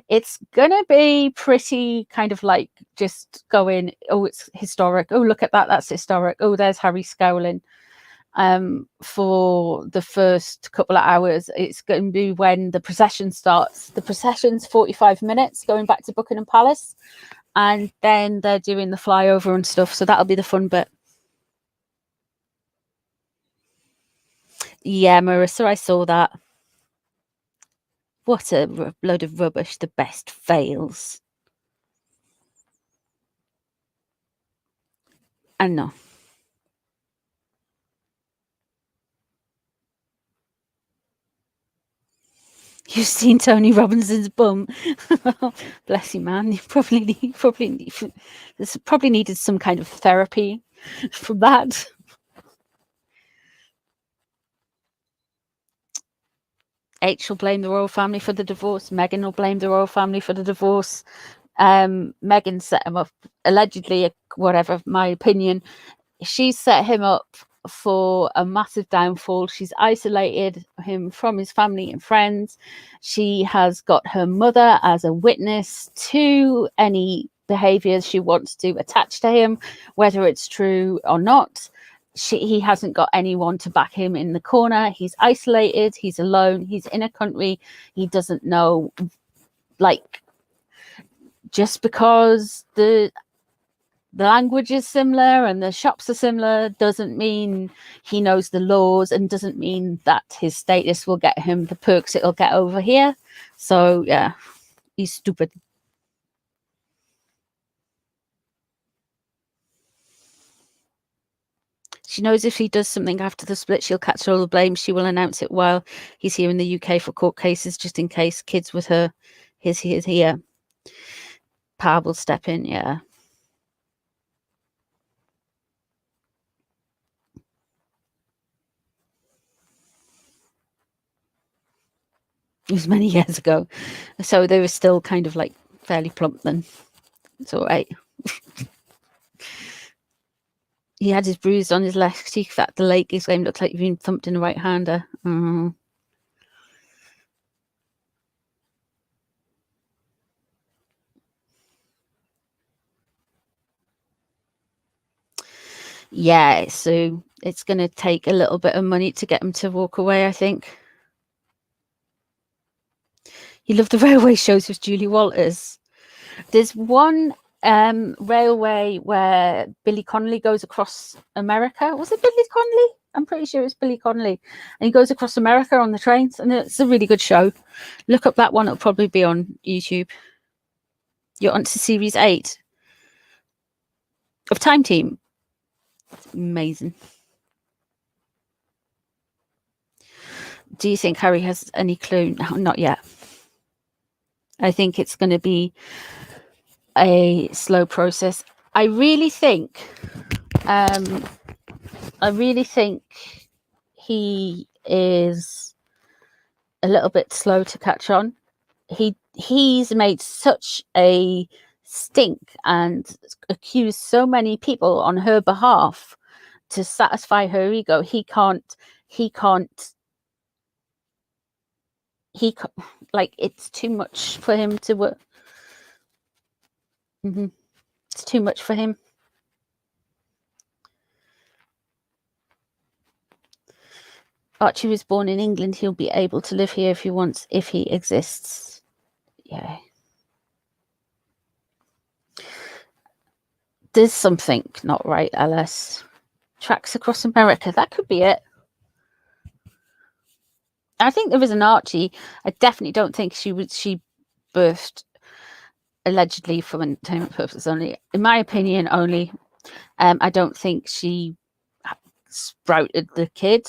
It's gonna be pretty kind of like just going, oh, it's historic, oh, look at that, that's historic, oh, there's Harry scowling. For the first couple of hours, it's going to be when the procession starts. The procession's 45 minutes going back to Buckingham Palace, and then they're doing the flyover and stuff, so that'll be the fun bit. Yeah, Marissa, I saw that. What a load of rubbish. The best fails. I know. You've seen Tony Robinson's bum. Bless you, man. You probably needed some kind of therapy from that. H will blame the royal family for the divorce. Meghan will blame the royal family for the divorce. Meghan set him up, allegedly, whatever, my opinion. She set him up for a massive downfall. She's isolated him from his family and friends. She has got her mother as a witness to any behaviors she wants to attach to him, whether it's true or not. He hasn't got anyone to back him in the corner. He's isolated. He's alone. He's in a country he doesn't know. Like, just because the language is similar and the shops are similar doesn't mean he knows the laws, and doesn't mean that his status will get him the perks it'll get over here. So yeah, he's stupid. She knows if he does something after the split, she'll catch all the blame. She will announce it while he's here in the UK for court cases, just in case kids with her his here. Pa will step in, yeah. It was many years ago, so they were still kind of like fairly plump then. It's all right. He had his bruise on his left cheek. That the leg his game looked like he'd been thumped in a right-hander. Yeah, so it's going to take a little bit of money to get him to walk away, I think. You love the railway shows with Julie Walters. There's one railway where Billy Connolly goes across America. Was it Billy Connolly? I'm pretty sure it's Billy Connolly. And he goes across America on the trains, and it's a really good show. Look up that one. It'll probably be on YouTube. You're on to series 8 of Time Team. It's amazing. Do you think Harry has any clue? No, not yet. I think it's going to be a slow process. I really think he is a little bit slow to catch on. He's made such a stink and accused so many people on her behalf to satisfy her ego. He can't like, it's too much for him to work. It's too much for him. Archie was born in England. He'll be able to live here if he wants, if he exists. Yeah. There's something not right, Alice. Tracks across America. That could be it. I think there was an Archie. I definitely don't think she birthed allegedly for entertainment purposes only. In my opinion, only. I don't think she sprouted the kid.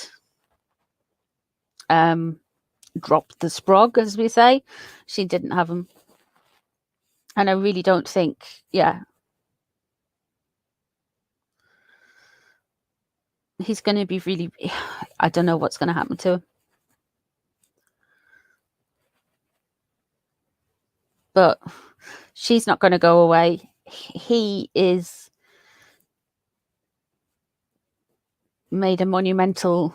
Dropped the sprog, as we say. She didn't have him. And I really don't think, yeah. He's going to be really, I don't know what's going to happen to him. But she's not going to go away. He is made a monumental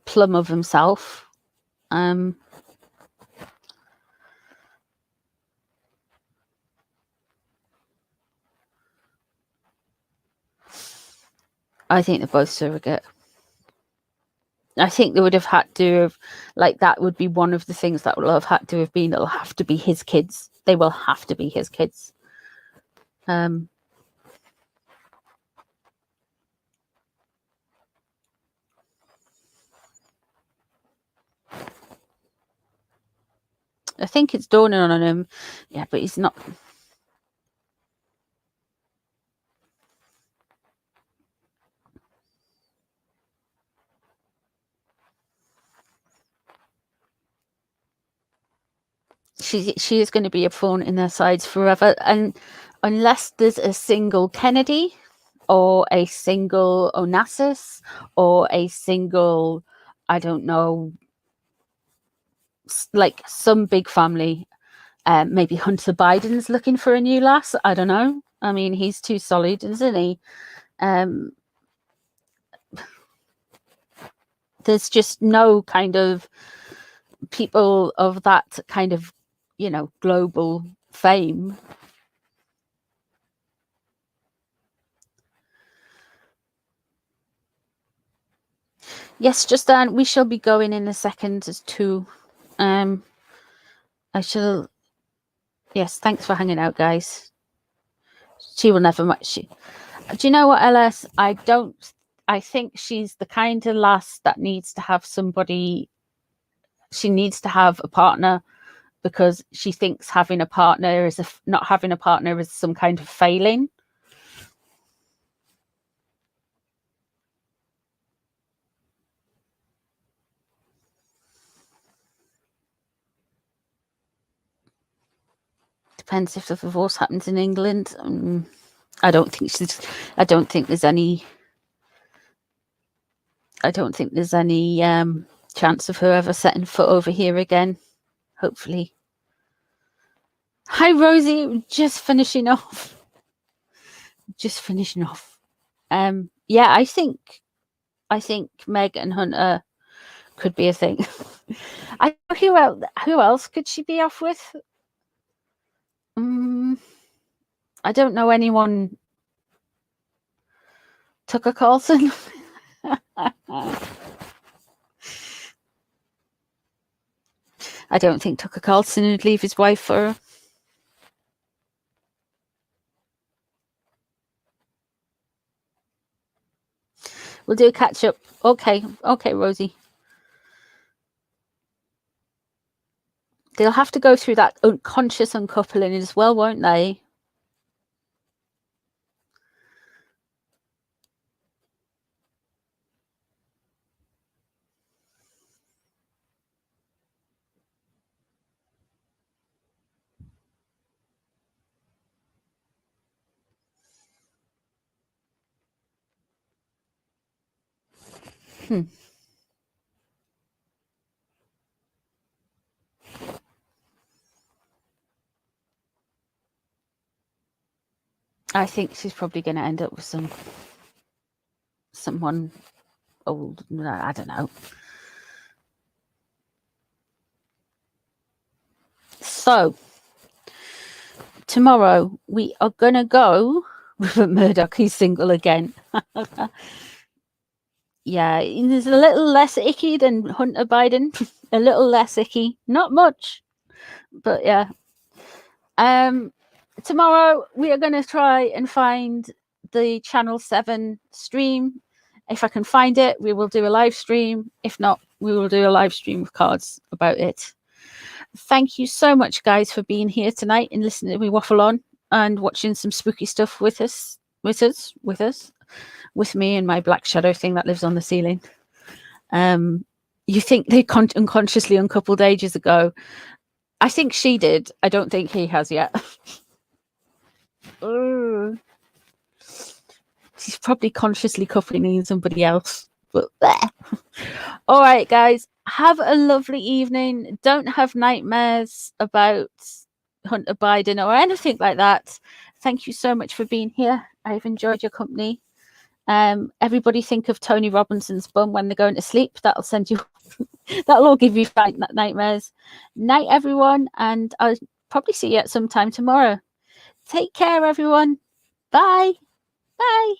plum of himself. I think they're both surrogate. I think they would have had to have, like, that would be one of the things that will have had to have been, it'll have to be his kids. They will have to be his kids. I think it's dawning on him. Yeah, but he's not. She is going to be a thorn in their sides forever, and unless there's a single Kennedy or a single Onassis or a single, I don't know, like some big family, maybe Hunter Biden's looking for a new lass. I don't know. I mean, he's too solid, isn't he? There's just no kind of people of that kind of, you know, global fame. Yes, Justin, we shall be going in a second as two. I shall. Yes, thanks for hanging out, guys. She will never much. Do you know what, LS? I think she's the kind of lass that needs to have somebody. She needs to have a partner because she thinks having a partner is not having a partner is some kind of failing. Depends if the divorce happens in England. I don't think there's any chance of her ever setting foot over here again. Hopefully. Hi, Rosie. Just finishing off. Yeah, I think Meg and Hunter could be a thing. Who else could she be off with? I don't know anyone. Tucker Carlson. I don't think Tucker Carlson would leave his wife for her. We'll do a catch up. Okay, Rosie. They'll have to go through that unconscious uncoupling as well, won't they? I think she's probably going to end up with someone old. I don't know. So tomorrow we are going to go with a Murdoch who's single again. Yeah, he's a little less icky than Hunter Biden. A little less icky, not much, but yeah. Tomorrow we are going to try and find the Channel 7 stream. If I can find it, we will do a live stream. If not, we will do a live stream with cards about it. Thank you so much, guys, for being here tonight and listening to me waffle on and watching some spooky stuff with me and my black shadow thing that lives on the ceiling. You think they unconsciously uncoupled ages ago? I think she did. I don't think he has yet. She's probably consciously coupling somebody else. But there. All right, guys. Have a lovely evening. Don't have nightmares about Hunter Biden or anything like that. Thank you so much for being here. I've enjoyed your company. Everybody think of Tony Robinson's bum when they're going to sleep. That'll send you. That'll all give you nightmares. Night, everyone, and I'll probably see you at some time tomorrow. Take care, everyone. Bye. Bye.